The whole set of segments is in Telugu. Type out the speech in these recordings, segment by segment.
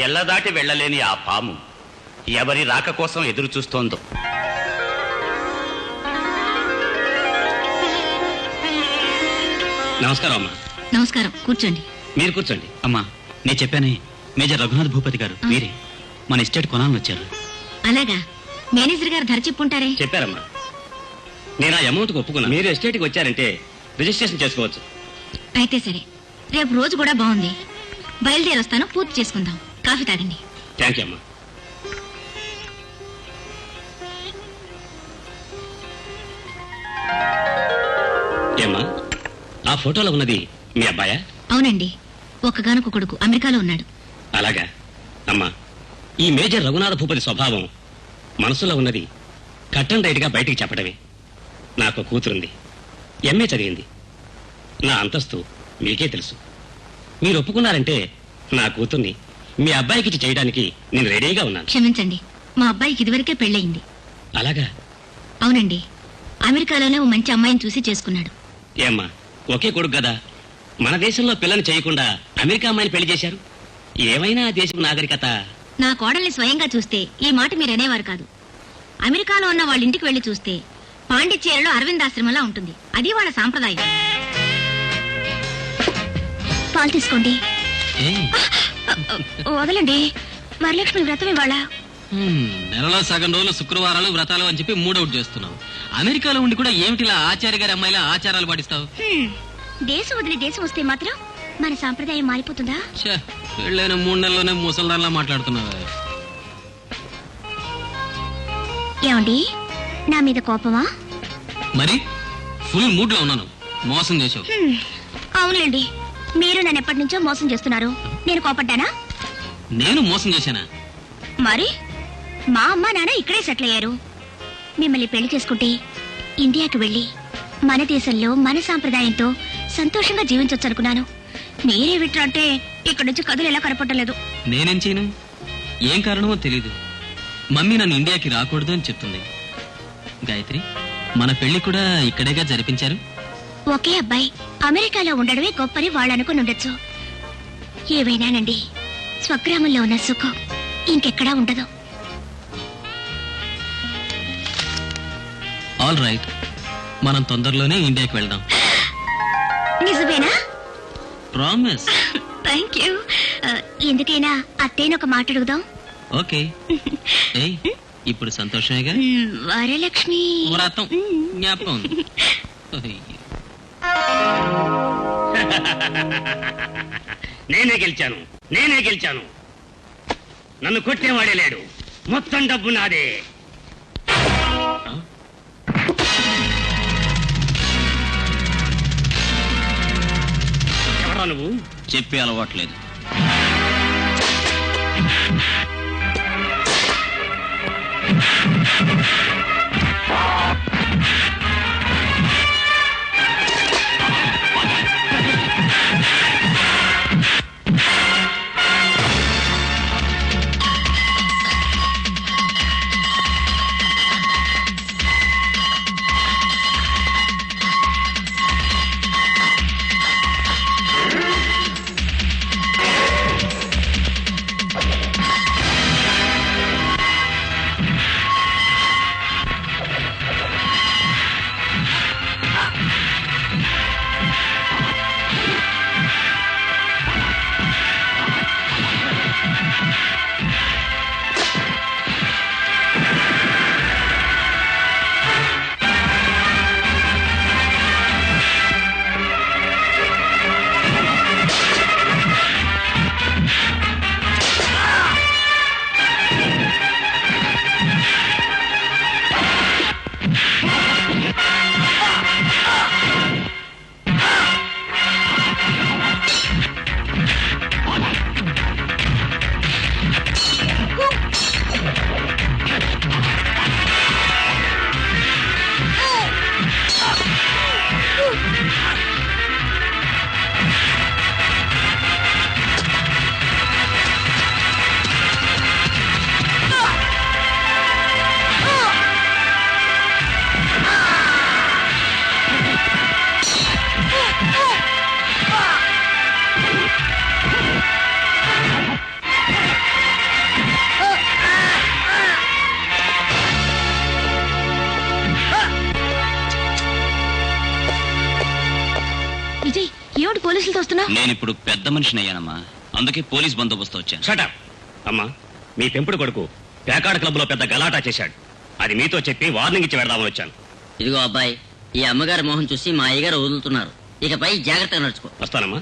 ఎల్లదాటి వెళ్ళలేని ఆ పాము ఎవరి రాక కోసం ఎదురు చూస్తోందో. నమస్కారం అమ్మా. నమస్కారం, కూర్చోండి. మీరు కూర్చోండి. అమ్మా, నేను చెప్పానే, మేజర్ రఘునాథ్ భూపతి గారు మీరే మన ఎస్టేట్ కొనాలని వచ్చారు. అలాగా, మేనేజర్ గారు ధర చెప్పుంటారే. చెప్పారమ్మా, నేను ఆ అమౌంట్కి ఒప్పుకున్నా. మీరు ఎస్టేట్కి వచ్చారంటే రిజిస్ట్రేషన్ చేసుకోవచ్చు. అయితే సరే, రేపు రోజు కూడా బాగుంది. బయలుదేరి వస్తాను, పూర్తి చేసుకుందాం. కాఫీ తాగండి. థ్యాంక్ యూ అమ్మా. ఏమ్మా, ఆ ఫోటోలో ఉన్నది మీ అబ్బాయా? అవునండి, ఒక్కగానొక కొడుకు అమెరికాలో ఉన్నాడు. అలాగా అమ్మా, ఈ మేజర్ రఘునాథ భూపతి స్వభావం మనసులో ఉన్నది కట్టన్ రైట్ గా బయటికి చెప్పడమే. నాకు కూతురుంది, ఎంఏ చదివింది. నా అంతస్తు మీకే తెలుసు. మీరు ఒప్పుకున్నారంటే నా కూతుర్ని మీ అబ్బాయికి చేయడానికి నేను రెడీగా ఉన్నాను. క్షమించండి, మా అబ్బాయికి ఇదివరకే పెళ్ళయింది. అలాగా? అవునండి, అమెరికాలోనే ఓ మంచి అమ్మాయిని చూసి చేసుకున్నాడు. ఏమ్మా, ఒకే కొడుకు కదా, మన దేశంలో పిల్లని చేయకుండా అమెరికా అమ్మాయిని పెళ్లి చేశారు. ఏమైనా ఆ దేశం నాగరికత. నా కోడల్ని స్వయంగా చూస్తే ఈ మాట మీరు అనేవారు కాదు. అమెరికాలో ఉన్న వాళ్ళ ఇంటికి వెళ్లి చూస్తే పాండిచ్చేరిలో అరవిందాశ్రమంలా ఉంటుంది. అది వాళ్ళ సాంప్రదాయం. పాలు తీసుకోండి. వదలండి, వరలక్ష్మి వ్రతం ఇవాళ. నెలలో సగం రోజులు శుక్రవారాలు వ్రతాలు అని చెప్పి మూడౌట్ చేస్తున్నావు. అమెరికాలో ఉండి కూడా ఏమిటిలా ఆచార్య గారి అమ్మాయిలా ఆచారాలు పాటిస్తావు? దేశం వదిలి దేశం వస్తే మాత్రం మన సాంప్రదాయం మారిపోతుందా? పెళ్ళైన 3 నెలల్లోనే ముసల్దాన్లా మాట్లాడుతున్నావా? ఏమండి, నా మీద కోపమా? మరి ఫుల్ మూడ్ లో ఉన్నాను. మోసం చేసావు. అవునండి, మీరు నన్ను ఎప్పటి నుంచో మోసం చేస్తున్నారు. నేను కోపడ్డానా? నేను మోసం చేశానా? మరి మా అమ్మ నాన్న ఇక్కడే సెటిల్ అయ్యారు. మిమ్మల్ని పెళ్లి చేసుకుంటే ఇండియాకి వెళ్ళి మన దేశంలో మన సాంప్రదాయంతో సంతోషంగా జీవించొచ్చు అనుకున్నాను. మీరే విట్రా అంటే ఇక్కడ నుంచి కథలు ఎలా కనపడలేదు. నేనేం చేయను? ఏం కారణమో తెలీదు. మమ్మీ నన్ను ఇండియాకి రాకూడదు అని చెప్తుంది. గాయత్రి, మన పెళ్లి కూడా ఇక్కడేగా జరిపించారు. ఒకే అబ్బాయి అమెరికాలో ఉండడమే గొప్పని వాళ్ళు అనుకుని ఉండొచ్చు. ఏవైనానండి, స్వగ్రామంలో ఉన్న సుఖం ఇంకెక్కడా ఉండదు. ఆల్ రైట్, మనం తొందరలోనే ఇండియాకి వెళ్దాం. నిజమేనా? ప్రామిస్. Thank you. ఎందుకైనా అత్తయ్యని ఒక మాట అడుగుదాం. ఓకే. ఏయ్, ఇప్పుడు సంతోషమేగా? వరలక్ష్మి వ్రతం జ్ఞాపకం. నేనే గెలిచాను. నన్ను కొట్టేవాడే లేడు. మొత్తం డబ్బు నాదే. ఎవరా నువ్వు? చెప్పి అలవాట్లేదు. పోలీసులతో వస్తున్నావు? నేను ఇప్పుడు పెద్ద మనిషిని అయ్యానమ్మా, అందుకే పోలీస్ బందోబస్తు వచ్చాను. షటప్ అమ్మా, మీ పెంపుడు కొడుకు పేకాడ క్లబ్ లో పెద్ద గలాటా చేశాడు. అది మీతో చెప్పి వార్నింగ్ ఇచ్చి పెడదామని వచ్చాను. ఇదిగో అబ్బాయి, ఈ అమ్మగారి మొహం చూసి మా అయ్యగారు వదులుతున్నారు. ఇకపై జాగ్రత్తగా నడుచుకో. వస్తానమ్మా.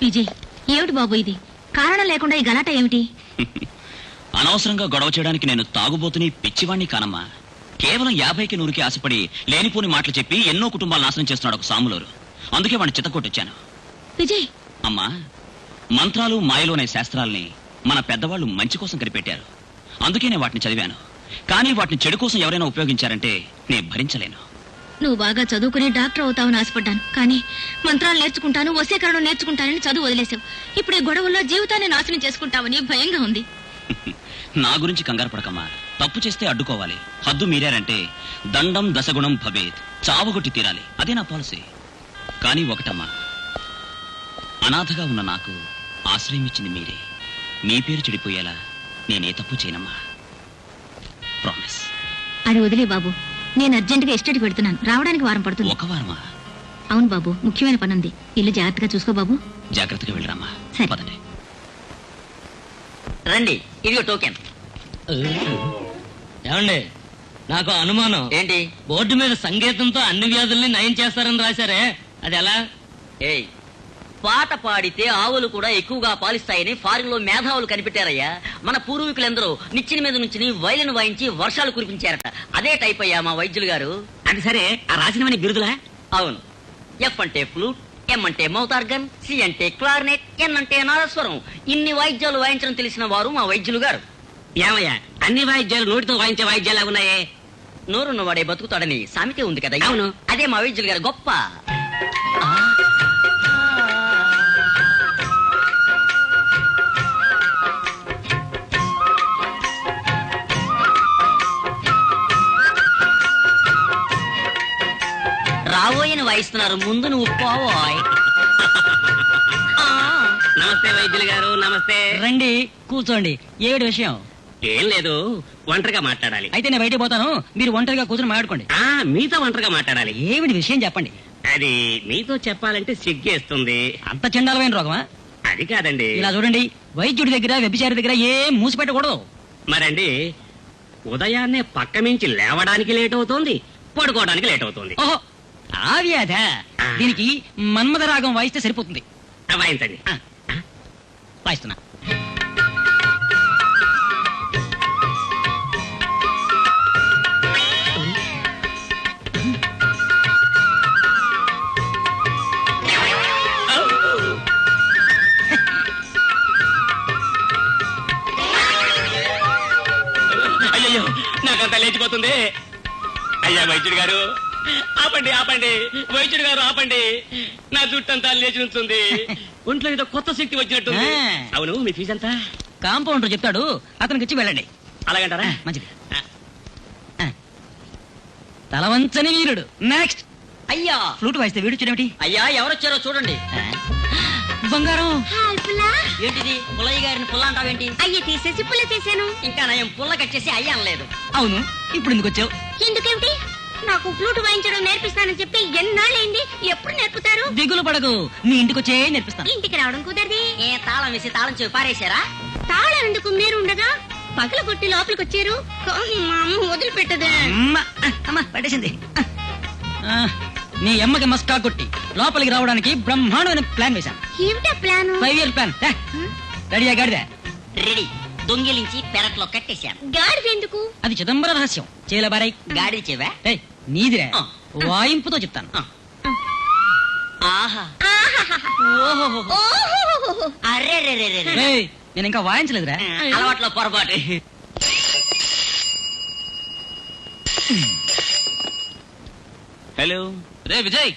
విజయ్, ఏమిటి బాబు ఇది? కారణం లేకుండా ఈ గలాట ఏమిటి? అనవసరంగా గొడవ చేయడానికి నేను తాగుబోతుని పిచ్చివాణ్ణి కానమ్మా. కేవలం 50కి 100కి ఆశపడి లేనిపోని మాటలు చెప్పి ఎన్నో కుటుంబాలు నాశనం చేస్తున్నాడు ఒక సాములోరు. అందుకే వాడిని చిత్తకొట్టొచ్చాను. విజయ్, అమ్మా, మంత్రాలు మాయలు అనే శాస్త్రాల్ని మన పెద్దవాళ్ళు మంచి కోసం కనిపెట్టారు. అందుకే నేను వాటిని చదివాను. కానీ వాటిని చెడు కోసం ఎవరైనా ఉపయోగించారంటే నేను భరించలేను. నువ్వు బాగా చదువుకుని డాక్టర్ అవుతావని ఆశపడ్డాను, కానీ మంత్రాలు నేర్చుకుంటాను, వశీకరణం నేర్చుకుంటానని చదువు వదిలేశావు. ఇప్పుడు ఈ గొడవల్లో జీవితాన్ని నాశనం చేసుకుంటావని భయంగా ఉంది. నా గురించి కంగారు పడకమ్మా. తప్పు చేస్తే అడ్డుకోవాలి, హద్దు మీరారంటే దండం దశగుణం భవేత్, చావగొట్టి తీరాలి. అదే నా పాలసీ. కానీ ఒకటమ్మా, అనాథగా ఉన్న నాకు ఆశ్రయం ఇచ్చింది మీరే. మీ పేరు చెడిపోయేలా నేనే తప్పు చేయనమ్మా. ప్రామిస్. అది వదిలే బాబు, నేను అర్జెంటుగా ఎస్టేట్కి పెడుతున్నాను. రావడానికి వారం పడుతుంది. ఒక వారమా? అవును బాబు, ముఖ్యమైన పని ఉంది. ఇల్లు జాగ్రత్తగా చూసుకో బాబు. జాగ్రత్తగా వెళ్ళరామ్మా. సరే. పదండి. రండి, ఇదిగో టోకెన్. ఏమండి, నాకు అనుమానం. ఏంటి? బోర్డు మీద సంగీతంతో అన్ని వ్యాధుల్ని నయం చేస్తారని రాశారే, అది ఎలా? ఏయ్, పాట పాడితే ఆవులు కూడా ఎక్కువగా పాలిస్తాయని ఫారిన్ లో మేధావులు కనిపెట్టారయ్యా. మన పూర్వీకులందరూ నిచ్చిన మీద నుంచి వైలిన్ వాయించి వర్షాలు కురిపించారట. అదే టైప్ అయ్యా మా వైద్యులు గారు. అది సరే, ఆ రాసినవని బిరుదులా? అవును. ఎఫ్ అంటే ఫ్లూట్, ఎం అంటే మౌత్ ఆర్గన్, సి అంటే క్లారినెట్, ఎన్ అంటే నాదస్వరం. ఇన్ని వాయిద్యాలు వాయించడం తెలిసిన వారు మా వైద్యులు గారు. ఏమయ్యా, అన్ని వాయిద్యాలు నోటితో వాయించే వాయిద్యాలు ఉన్నాయే? నోరున్న వాడే బతుకుతాడని సామెతే ఉంది కదా. అవును. అదే మా వైద్యులు గారు గొప్ప. రాబోయని వాయిస్తున్నారు, ముందు నువ్వు పోవోయ్. నమస్తే వైద్యులు గారు, నమస్తే. రండి, కూర్చోండి. ఏమిటి విషయం? ఏం లేదు, ఒంటరిగా మాట్లాడాలి. అయితే నేను బయటికి పోతాను, మీరు ఒంటరిగా కూర్చొని మాట్లాడుకోండి. మీతో ఒంటరిగా మాట్లాడాలి. ఏమిటి విషయం చెప్పండి. అది మీతో చెప్పాలంటే సిగ్గేస్తుంది. అంత చండాలమైన రోగమా? అది కాదండి. ఇలా చూడండి, వైద్యుడి దగ్గర వ్యభిచారి దగ్గర ఏం మూసి పెట్టకూడదు. మరండి, ఉదయాన్నే పక్క మించి లేవడానికి లేట్ అవుతోంది, పడుకోవడానికి లేట్ అవుతోంది. ఓహో, ఆ వ్యాధ. దీనికి మన్మథ రాగం వాయిస్తే సరిపోతుంది. వాయించండి. వాయిస్తున్నా. అయ్యో, నాకంతా లేచిపోతుంది. అయ్యా వైద్యుడు గారు, ఆపండి ఆపండి, వైద్యుడు గారు ఆపండి. నా జుట్టంతా లేచి నుంచుంది. ఒంట్లో ఏదో కొత్త శక్తి వచ్చినట్టుంది. అవును, మీ ఫీజు ఎంత? కాంపౌండర్ చెప్తాడు, అతనికి ఇచ్చి వెళ్ళండి. అలాగంటారా? మంచిది. తలవంచని వీరుడు. నెక్స్ట్. అయ్యా, ఫ్లూట్ వాయిస్తే వీడు చూడేమిటి? అయ్యా ఎవరొచ్చారో చూడండి. బంగారం. ఏంటిది, పుల్లయ్య గారిని పుల్ల అంటావేంటి? అయ్యి తీసేసి పుల్ల చేశాను. ఇంకా నయం పుల్ల కట్టేసి అయ్యా అనలేదు. అవును, ఇప్పుడు ఎందుకు వచ్చావు? ఎందుకేమిటి? నాకు ఫ్లూట్ వాయించడం నేర్పిస్తానని చెప్పి ఎన్నాళ్ళైంది? ఎప్పుడు నేర్పుతారు? దిగులు పడకు, నీ ఇంటికి వచ్చే నేర్పిస్తాను. ఇంటికి రావడం కుదరది. ఏ తాళం వేసి తాళం చెవి పారేశారా? తాళం ఎందుకు? మీరు ఉండగా పగల కొట్టి లోపలికి వచ్చారు. కానీ మా అమ్మ వదిలిపెట్టదే. అమ్మా పట్టేసింది. నీ అమ్మకి మస్కా కొట్టి లోపలికి రావడానికి బ్రహ్మాండమైన ప్లాన్ వేశాను. ఏమిటా ప్లాను? 5 year plan. రెడీయా గాడిద? రెడీ. దొంగిలించి పెరట్లో కట్టేశాను. గాడిద ఎందుకు? అది చిదంబర రహస్యం. చేలబారై. గాడి చెవా? నీదిరే, ఆ. వాయింపుతో చెప్తాను. ఆహా, ఓహో. అరే రే రే రే. ఏయ్, నేను ఇంకా వాయించలేదురా. అలవాట్లో పొరపాటు. హలో. రే విజయ్,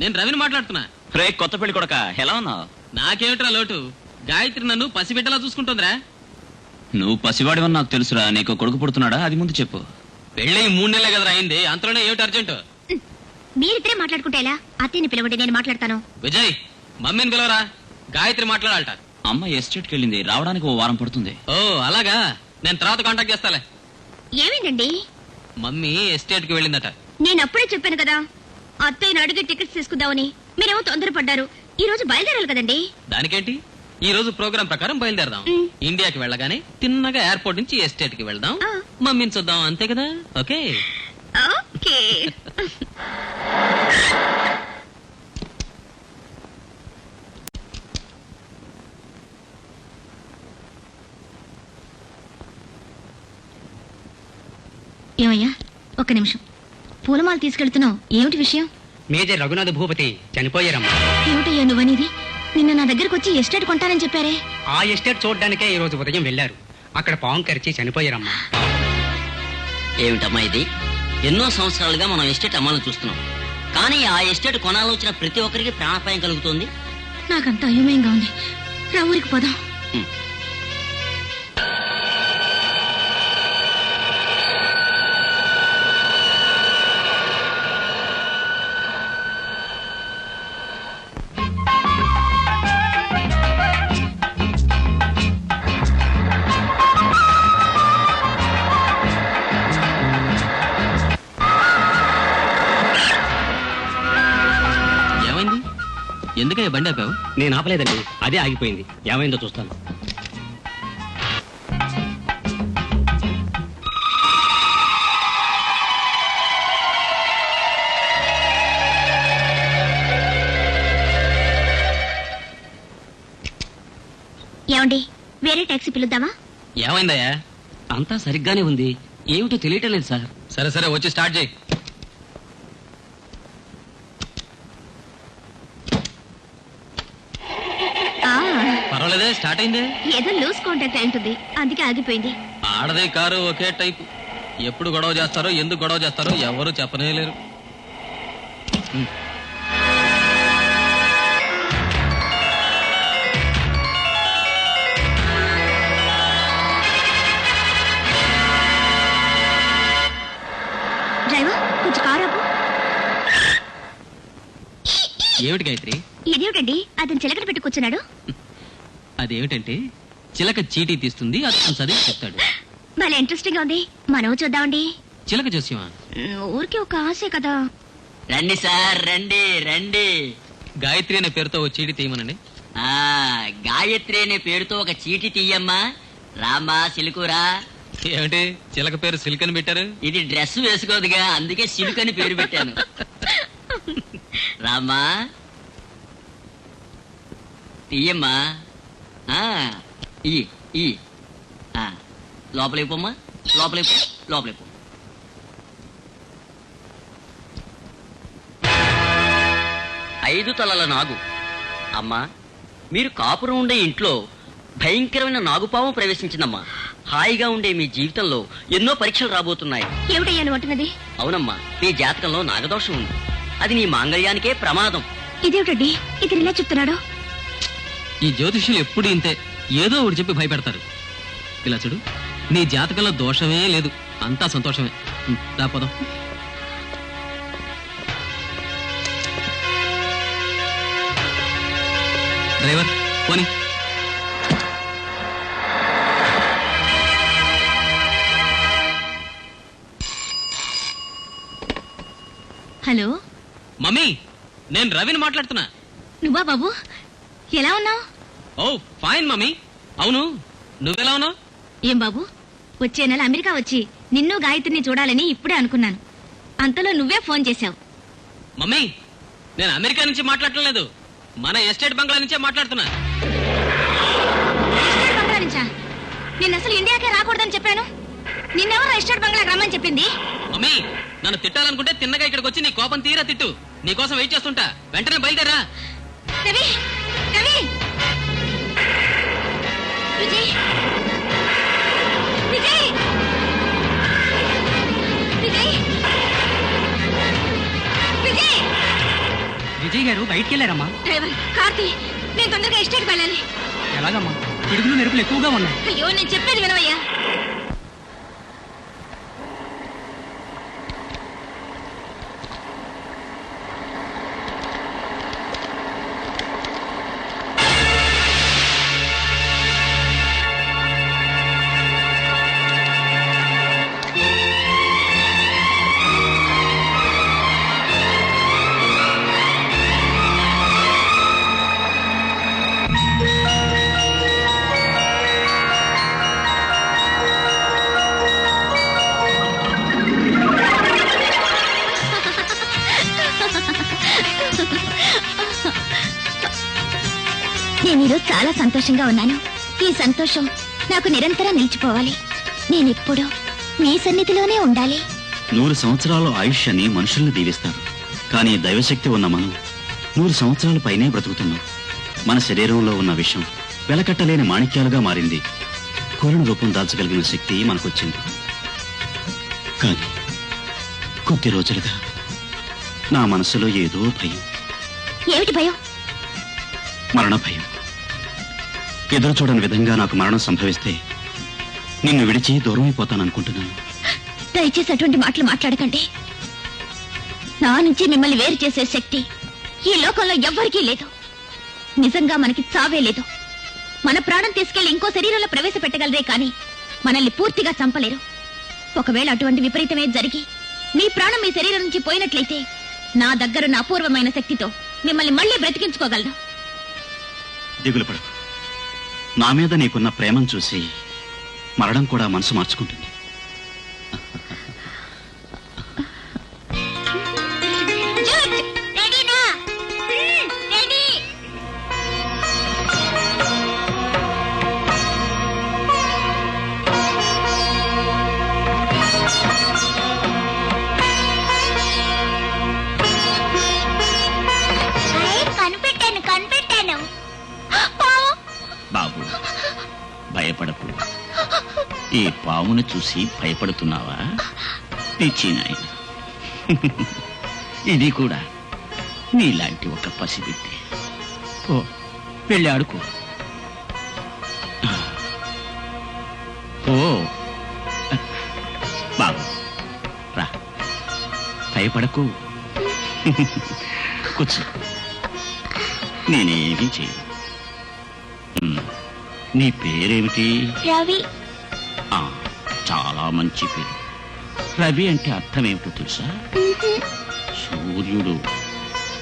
నేను రవిని మాట్లాడుతున్నా. రే కొత్త పెళ్లి కొడక, ఎలా ఉన్నావు? నాకేమిట్రా లోటు? గాయత్రి నన్ను పసిబిడ్డలా చూసుకుంటుందిరా. నువ్వు పసివాడివని నాకు తెలుసురా. నీకు కొడుకు పుడుతున్నాడా? అది ముందు చెప్పు. పెళ్ళి 3 నెలలే కదరా అయింది, అంతలోనే ఏమిటి అర్జెంటు? మీరిద్దరే మాట్లాడుకుంటే ఎలా? అత్తయ్యని పిలవండి, నేను మాట్లాడతాను. విజయ్, మమ్మీని పిలవరా, గాయత్రి మాట్లాడాలట. అమ్మ ఎస్టేట్కి వెళ్ళింది, రావడానికి 1 వారం పడుతుంది. ఓ అలాగా, నేను తర్వాత కాంటాక్ట్ చేస్తాలే. ఏమైందండి? మమ్మీ ఎస్టేట్ కి వెళ్ళిందట. నేను అప్పుడే చెప్పాను కదా, అత్తయ్యని అడిగి టికెట్స్ తీసుకుందామని. మీరేమో తొందరపడ్డారు. ఈ రోజు బయలుదేరాలి కదండి. దానికేంటి, ఈ రోజు ప్రోగ్రాం ప్రకారం బయలుదేరదాం. మ్. ఇండియాకి వెళ్ళగానే తిన్నగా ఎయిర్పోర్ట్ నుంచి ఎస్టేట్ కి వెళ్దాం. ఆ. మమ్మీని చూద్దాం, అంతే కదా? ఓకే. ఓకే. ఏమయ్యా, ఒక్క నిమిషం. పూలమాల తీసుకెళ్తున్నావు, ఏమిటి విషయం? మేజర్ రఘునాథ భూపతి చనిపోయారమ్మా. ఏమిటయ్యా నువ్వనేది? నిన్న నా దగ్గరకు వచ్చి ఎస్టేట్ కొంటానని చెప్పారే. ఆ ఎస్టేట్ చూడడానికే ఈ రోజు ఉదయం వెళ్లారు. అక్కడ పాము కరిచి చనిపోయారమ్మా. ఏమిటమ్మా ఇది? ఎన్నో సంవత్సరాలుగా మనం ఎస్టేట్ అమ్మాలని చూస్తున్నాం, కానీ ఆ ఎస్టేట్ కొనాలో వచ్చిన ప్రతి ఒక్కరికి ప్రాణాపాయం కలుగుతుంది. నాకంత అయోమయంగా ఉంది. రా ఊరికి పోదాం. ఏమైంది? ఎందుకయ్యా బండి ఆపావు? నేను ఆపలేదండి, అదే ఆగిపోయింది. ఏమైందో చూస్తాను. ఏమండి, వేరే టాక్సీ పిలుద్దామా? ఏమైందయ్యా? అంతా సరిగ్గానే ఉంది, ఏమిటో తెలియటం లేదు సార్. సరే సరే, వచ్చి స్టార్ట్ చేయి. ఆ, పర్వాలేదే, స్టార్ట్ అయిందే. ఏదో లూజ్ కాంటాక్ట్ అయి ఉంటుంది, అందుకే ఆగిపోయింది. ఆడదే కారు ఒకే టైపు. ఎప్పుడు గొడవ చేస్తారో, ఎందుకు గొడవ చేస్తారో ఎవరు చెప్పనే లేరు. డ్రైవర్, కొంచెం కారు ఆపు. ఏమిటి గాయత్రి? ఇదేమిటండి, అతను చిలకడ పెట్టి కూర్చున్నాడు? అదేమిటంటే చిలక చీటీ తీస్తుంది, అతను చదివి చెప్తాడు. భలే ఇంట్రెస్టింగ్ గా ఉంది. మనం చూద్దామండి. చిలక జోస్యమా? ఊరికి ఒక ఆశే కదా. రండి సార్, రండి రండి. గాయత్రి అనే పేరుతో ఓ చీటీ తీయమనండి. ఆ గాయత్రి అనే పేరుతో ఒక చీటి తీయమ్మా. రామా సిలుకురా. ఏమిటి చిలక పేరు సిల్క్ అని పెట్టారు? ఇది డ్రెస్ వేసుకోదుగా, అందుకే సిలుకు అని పేరు పెట్టాను. రామా తీయమ్మా. ఆ, ఈ ఈ ఆ, లోపలికి పోమ్మా, లోపలికి పో, లోపలికి పో. ఐదు తలల నాగు. అమ్మా, మీరు కాపురం ఉండే ఇంట్లో భయంకరమైన నాగుపాము ప్రవేశించిందమ్మా. హాయిగా ఉండే మీ జీవితంలో ఎన్నో పరీక్షలు రాబోతున్నాయి. ఏమిటయ్యా నువ్వు అంటున్నది? అవునమ్మా, మీ జాతకంలో నాగదోషం ఉంది. అది నీ మాంగళ్యానికే ప్రమాదం. ఇదేమిటండి, ఇతను ఇలా చెప్తున్నాడు? ఈ జ్యోతిష్యులు ఎప్పుడు ఇంతే, ఏదో ఒకటి చెప్పి భయపెడతారు. ఇలా చూడు, నీ జాతకంలో దోషమే లేదు, అంతా సంతోషమే. రాపోదాం. డ్రైవర్ పోనీ. హలో మమ్మీ, నేను రవిని మాట్లాడుతున్నా. నువ్వా బాబు? ఎలా ఉన్నావు? ఓ ఫైన్ మమ్మీ. అవును, నువ్వెలా ఉన్నావు? ఏం బాబు, వచ్చే నెల అమెరికా వచ్చి నిన్ను గాయత్రిని చూడాలని ఇప్పుడే అనుకున్నాను. అంతలో నువ్వే ఫోన్ చేశావు. మమ్మీ, నేను అమెరికా నుంచి మాట్లాడటం లేదు, మన ఎస్టేట్ బంగ్లా నుంచే మాట్లాడుతున్నా. ఎస్టేట్ బంగ్లా నుంచా? నేను అసలు ఇండియాకే రాకూడదని చెప్పాను. నిన్నెవరు ఎస్టేట్ బంగ్లాకి రమ్మని చెప్పింది? మమ్మీ, నన్ను తిట్టాలనుకుంటే తిన్నగా ఇక్కడికి వచ్చి నీ కోపం తీరా తిట్టు. నీ కోసం వెయిట్ చేస్తుంటా, వెంటనే బయలుదేరా. రవి, రవి, విజయ్, విజయ్, విజయ్, విజయ్. విజయ్ గారు బయటికి వెళ్ళారమ్మా. డ్రైవర్, కార్తీ, నేను తొందరగా ఎస్టేట్కి వెళ్ళాలి. ఎలాగమ్మా? పిడుగులు మెరుపులు ఎక్కువగా ఉన్నాయి. అయ్యో, నేను చెప్పేది వినవయ్యా. ఈరోజు చాలా సంతోషంగా ఉన్నాను. ఈ సంతోషం నాకు నిరంతరం నిలిచిపోవాలి. నేనెప్పుడూ మీ సన్నిధిలోనే ఉండాలి. 100 సంవత్సరాల ఆయుష్యాన్ని మనుషుల్ని దీవిస్తారు, కానీ దైవశక్తి ఉన్న మనం 100 సంవత్సరాల పైనే బ్రతుకుతున్నాం. మన శరీరంలో ఉన్న విషం వెలకట్టలేని మాణిక్యాలుగా మారింది. కోరణ రూపం దాల్చగలిగిన శక్తి మనకొచ్చింది. కానీ కొద్ది రోజులుగా నా మనసులో ఏదో భయం. ఏమిటి భయం? మరణ భయం. ఎదురు చూడని విధంగా నాకు మరణం సంభవిస్తే నిన్ను విడిచి దూరమైపోతాననుకుంటున్నాను. దయచేసి అటువంటి మాటలు మాట్లాడకండి. నా నుంచి మిమ్మల్ని వేరు చేసే శక్తి ఈ లోకంలో ఎవ్వరికీ లేదు. నిజంగా మనకి చావే లేదు. మన ప్రాణం తీసుకెళ్లి ఇంకో శరీరంలో ప్రవేశపెట్టగలరే కానీ మనల్ని పూర్తిగా చంపలేరు. ఒకవేళ అటువంటి విపరీతమే జరిగి మీ ప్రాణం మీ శరీరం నుంచి పోయినట్లయితే నా దగ్గరున్న అపూర్వమైన శక్తితో మిమ్మల్ని మళ్ళీ బ్రతికించుకోగలను. దిగులు పడకు. నా మీద నీకున్న ప్రేమను చూసి మరణం కూడా మనసు మార్చుకుంటుంది. కనిపెట్టాను. బాబు, భయపడకు. ఈ పామును చూసి భయపడుతున్నావా? పిచ్చి నాయన, ఇది కూడా నీలాంటి ఒక పసిబిడ్డే. ఓ, వెళ్ళి ఆడుకో. ఓ బాబు, రా, భయపడకు. కూర్చో, నేనేమీ చేయను. నీ పేరేమిటి? రవి. చాలా మంచి పేరు. రవి అంటే అర్థం ఏమిటో తెలుసా? సూర్యుడు.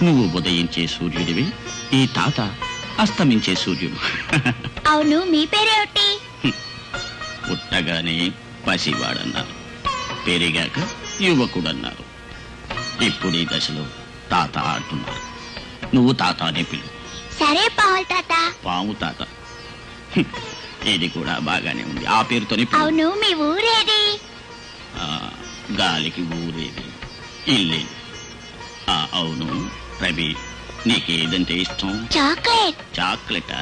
నువ్వు ఉదయించే సూర్యుడివి, ఈ తాత అస్తమించే సూర్యుడు. అవును, మీ పేరేమిటి? పుట్టగానే పసివాడన్నారు, పెరిగాక యువకుడన్నారు. ఇప్పుడు ఈ దశలో తాత అంటున్నారు. నువ్వు తాత అనే పిలువు. సరే పావుల తాత. పాము తాత, ఇది కూడా బాగానే ఉంది. ఆ పేరుతోనే పిలువు. అవును, మీ ఊరేది? గాలికి ఊరేది, ఇల్లేది. అవును రవి, నీకేదంటే ఇష్టం? చాక్లెట్. చాక్లెటా?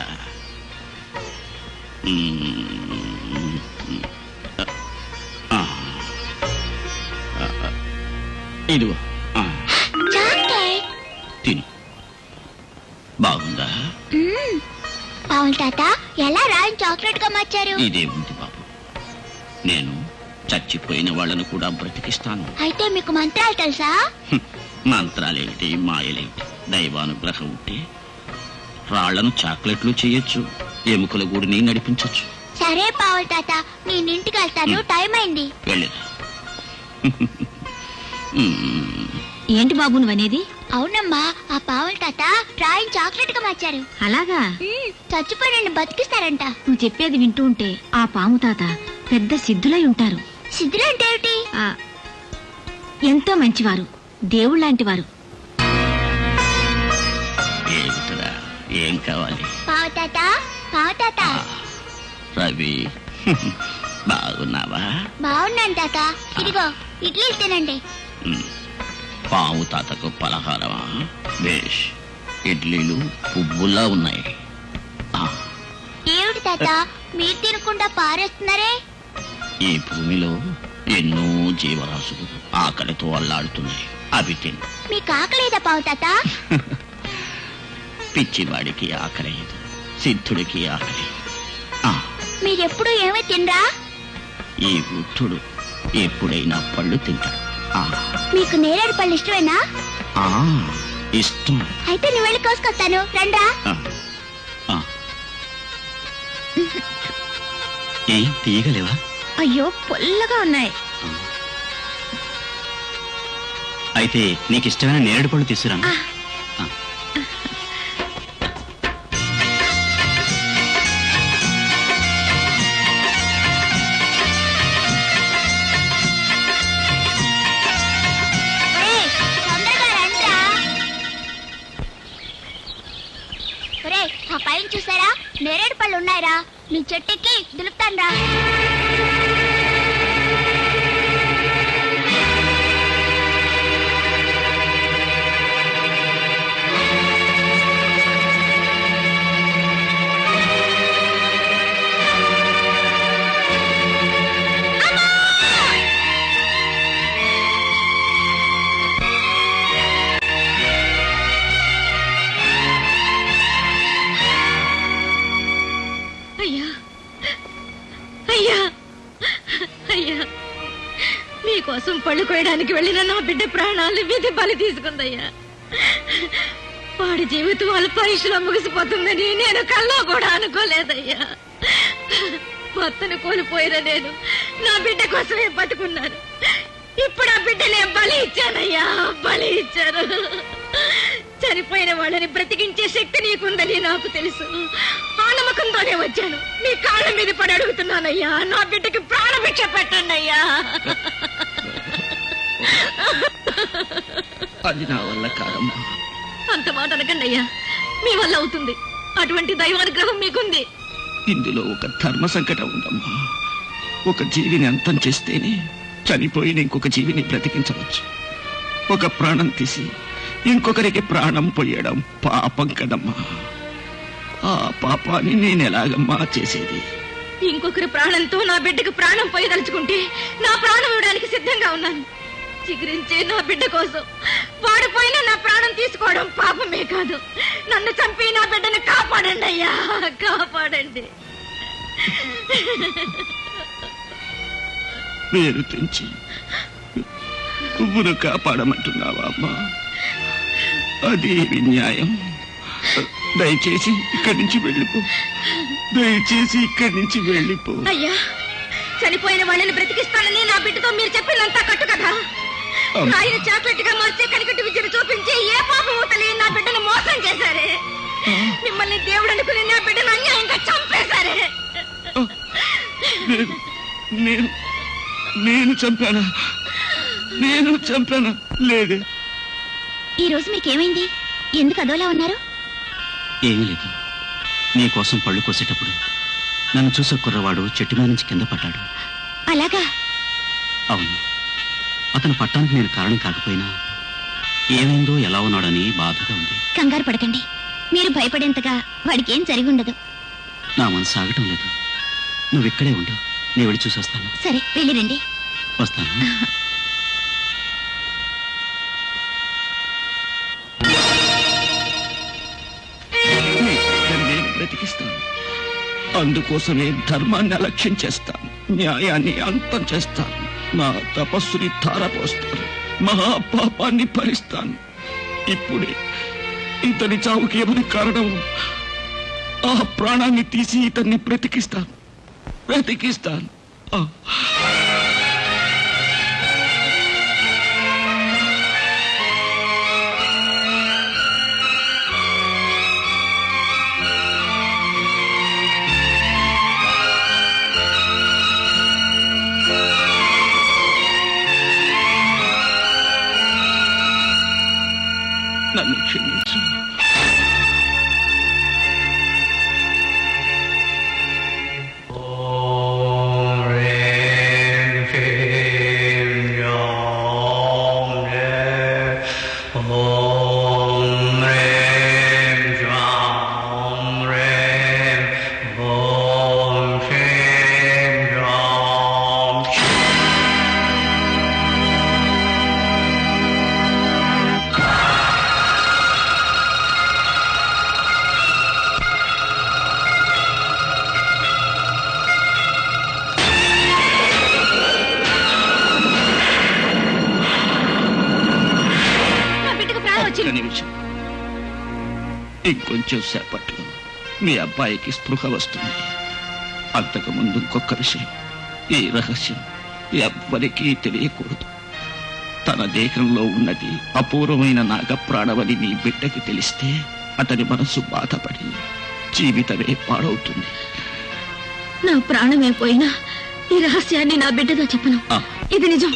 ఇదిగో చాక్లెట్ తిను. బాగుందా? పావుల తాత, ఎలా రాయిని చాక్లెట్ గా మార్చారు? ఇదే ఉంది బాబు, నేను చచ్చిపోయిన వాళ్ళను కూడా బ్రతికిస్తాను. అయితే మీకు మంత్రాలు తెలుసా? మంత్రాలేమిటి, మాయలేమిటి? దైవానుగ్రహం ఉంటే రాళ్లను చాక్లెట్లు చేయొచ్చు, ఎముకల గూడిని నడిపించొచ్చు. సరే పావుల తాత, నేను ఇంటికి వెళ్తాను, టైం అయింది. వెళ్ళిరా. ఏంటి బాబు నువ్వనేది? అవునమ్మా, ఆ పావుల తాత రాయిని చాక్లెట్ గా మార్చారు. అలాగా? చచ్చిపోయిన బతికిస్తారంట. నువ్వు చెప్పేది వింటూ ఉంటే ఆ పాము తాత పెద్ద సిద్ధులై ఉంటారు. సిద్ధులంటే ఏమిటి? ఎంతో మంచివారు, దేవుళ్ళంటి వారు. ఏమిటరా, ఏం కావాలి? పావు తాత, పావు తాత. రవి, బాగున్నావా? బాగున్నాను తాత. ఇదిగో ఇడ్లీ తినండి. పాము తాతకు పలహారమా? బేష్, ఇడ్లీలు పువ్వులా ఉన్నాయి. ఏమిటి తాత, మీరు తినకుండా పారేస్తున్నారే? ఈ భూమిలో ఎన్నో జీవరాశులు ఆకలితో అల్లాడుతున్నాయి, అవి తిను. మీకు ఆకలేదా పావు తాత? పిచ్చివాడికి ఆకలేదు, సిద్ధుడికి ఆకలి. మీరెప్పుడు ఏమీ తినరా? ఈ వృద్ధుడు ఎప్పుడైనా పళ్ళు తింటాడు. మీకు నేరేడు పళ్ళు ఇష్టమేనా? ఇష్టం. అయితే నేను వెళ్ళి కోసుకొస్తాను, రండా. ఏం తీయగలేవా? అయ్యో, పొల్లగా ఉన్నాయి. అయితే నీకు ఇష్టమైన నేరేడు పళ్ళు తీసుకురా. పైన చూసారా? చెట్టెక్కి దులుపుతాండా. అయ్యా అయ్యా అయ్యా మీకోసం పళ్ళు కోయడానికి వెళ్ళిన నా బిడ్డ ప్రాణాలు విధి బలి తీసుకుందయ్యా. వాడి జీవితం అల్పాయుషులో ముగిసిపోతుందని నేను కల్లో కూడా అనుకోలేదయ్యా. భర్తను కోల్పోయిన నేను నా బిడ్డ కోసమే బతుకున్నాను. ఇప్పుడు ఆ బిడ్డనే బలి ఇచ్చానయ్యా, బలి ఇచ్చారు. చనిపోయిన వాళ్ళని బ్రతికించే శక్తి నీకుందని నాకు తెలుసు. ఆ నమ్మకంతోనే వచ్చాను. మీ కాళ్ళ మీద పడి అడుగుతున్నానయ్యా, నా బిడ్డకి ప్రాణభిక్ష పెట్టండి అయ్యా. అది నా వల్ల కాదమ్మా. అంత మాట అనకండి అయ్యా, మీ వల్ల అవుతుంది. అటువంటి దైవానుగ్రహం మీకుంది. ఇందులో ఒక ధర్మ సంకటం ఉందమ్మా. ఒక జీవిని అంతం చేస్తేనే చనిపోయిన ఇంకొక జీవిని బ్రతికించవచ్చు. ఒక ప్రాణం తీసి ఇంకొకరికి ప్రాణం పోయడం పాపం కదమ్మా. ఆ పాపాన్ని నేను ఎలాగమ్మా చేసేది? ఇంకొకరి ప్రాణంతో నా బిడ్డకు ప్రాణం పోయదలుచుకుంటే నా ప్రాణం ఇవ్వడానికి సిద్ధంగా ఉన్నాను. చిగురించే నా బిడ్డ కోసం వాడిపోయినా నా ప్రాణం తీసుకోవడం పాపమే కాదు. నన్ను చంపి నా బిడ్డను కాపాడండి అయ్యా, కాపాడండి. వేరు తెంచి నువ్వును కాపాడమంటున్నావా అమ్మా? అదేమి న్యాయం? దయచేసి ఇక్కడి నుంచి వెళ్ళిపో, దయచేసి ఇక్కడి నుంచి వెళ్ళిపో. అయ్యా, చనిపోయిన వాళ్ళని బ్రతికిస్తానని నా బిడ్డతో మీరు చెప్పిందంతా కట్టు కదా. రాయిని చాక్లెట్ గా మార్చే కనికట్టు విద్యను చూపించి ఏ పాపము తెలియని నా బిడ్డను మోసం చేశారే. మిమ్మల్ని దేవుడు అనుకుని నా బిడ్డను అన్యాయంగా చంపేశారే. నేను చంపానా? నేను చంపానా? లేదే. ఈ రోజు మీకేమైంది? ఎందుకు అదోలా ఉన్నారు? ఏమీ లేదు. నీకోసం పళ్ళు కోసేటప్పుడు నన్ను చూసే కుర్రవాడు చెట్టు మీద నుంచి కింద పడ్డాడు. అలాగా? అవును. అతను పట్టానికి నేను కారణం కాకపోయినా ఏమైందో ఎలా ఉన్నాడని బాధగా ఉంది. కంగారు పడకండి. మీరు భయపడేంతగా వాడికి ఏం జరిగి ఉండదు. నా మనసు సాగటం లేదు. నువ్వు ఇక్కడే ఉండు, నేను వెళ్ళి చూసి వస్తాను. సరే, వెళ్ళిరండి. వస్తాను. నేను బ్రతికిస్తాను. అందుకోసమే ధర్మాన్ని అలక్ష్యం చేస్తాను, న్యాయాన్ని అంతం చేస్తాను, నా తపస్సుని ధారపోస్తాను, మహాపాపాన్ని భరిస్తాను. ఇప్పుడే ఇతని చావుకి ఏమని కారణం? ఆ ప్రాణాన్ని తీసి ఇతన్ని బ్రతికిస్తాను. నన్ను క్షమించు. ఒక్క నిమిషం. ఇంకొంచెం సేపట్లో మీ అబ్బాయికి స్పృహ వస్తుంది. అంతకుముందు ఇంకొక విషయం, ఈ రహస్యం ఎవ్వరికీ తెలియకూడదు. తన దేహంలో ఉన్నది అపూర్వమైన నాగప్రాణవని నీ బిడ్డకి తెలిస్తే అతని మనసు బాధపడి జీవితమే పాడవుతుంది. నా ప్రాణమే పోయినా ఈ రహస్యాన్ని నా బిడ్డతో చెప్పను. ఇది నిజం.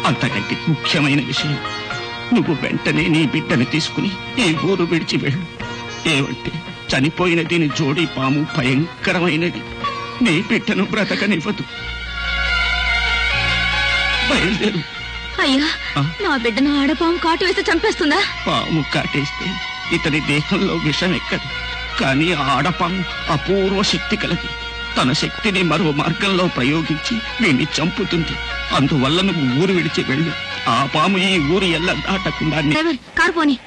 అంతకంటే ముఖ్యమైన విషయం, నువ్వు వెంటనే నీ బిడ్డను తీసుకుని ఈ ఊరు విడిచి వెళ్ళు. ఏమంటే చనిపోయిన దీని జోడి పాము భయంకరమైనది, నీ బిడ్డను బ్రతకనివ్వదు. బయలుదేరు. అయ్యా, ఆ? నా బిడ్డను ఆడపాము కాటు వేసి చంపేస్తుందా? పాము కాటేస్తే ఇతని దేహంలో విషం ఎక్కదు, కానీ ఆడపాము అపూర్వ శక్తి కలది. తన శక్తిని మరో మార్గంలో ప్రయోగించి వీణ్ణి చంపుతుంది. అందువల్ల నువ్వు ఊరు విడిచి వెళ్ళు. ఆ పాము ఈ ఊరు ఎల్ల దాటకుండా డ్రైవర్, కారు పోని.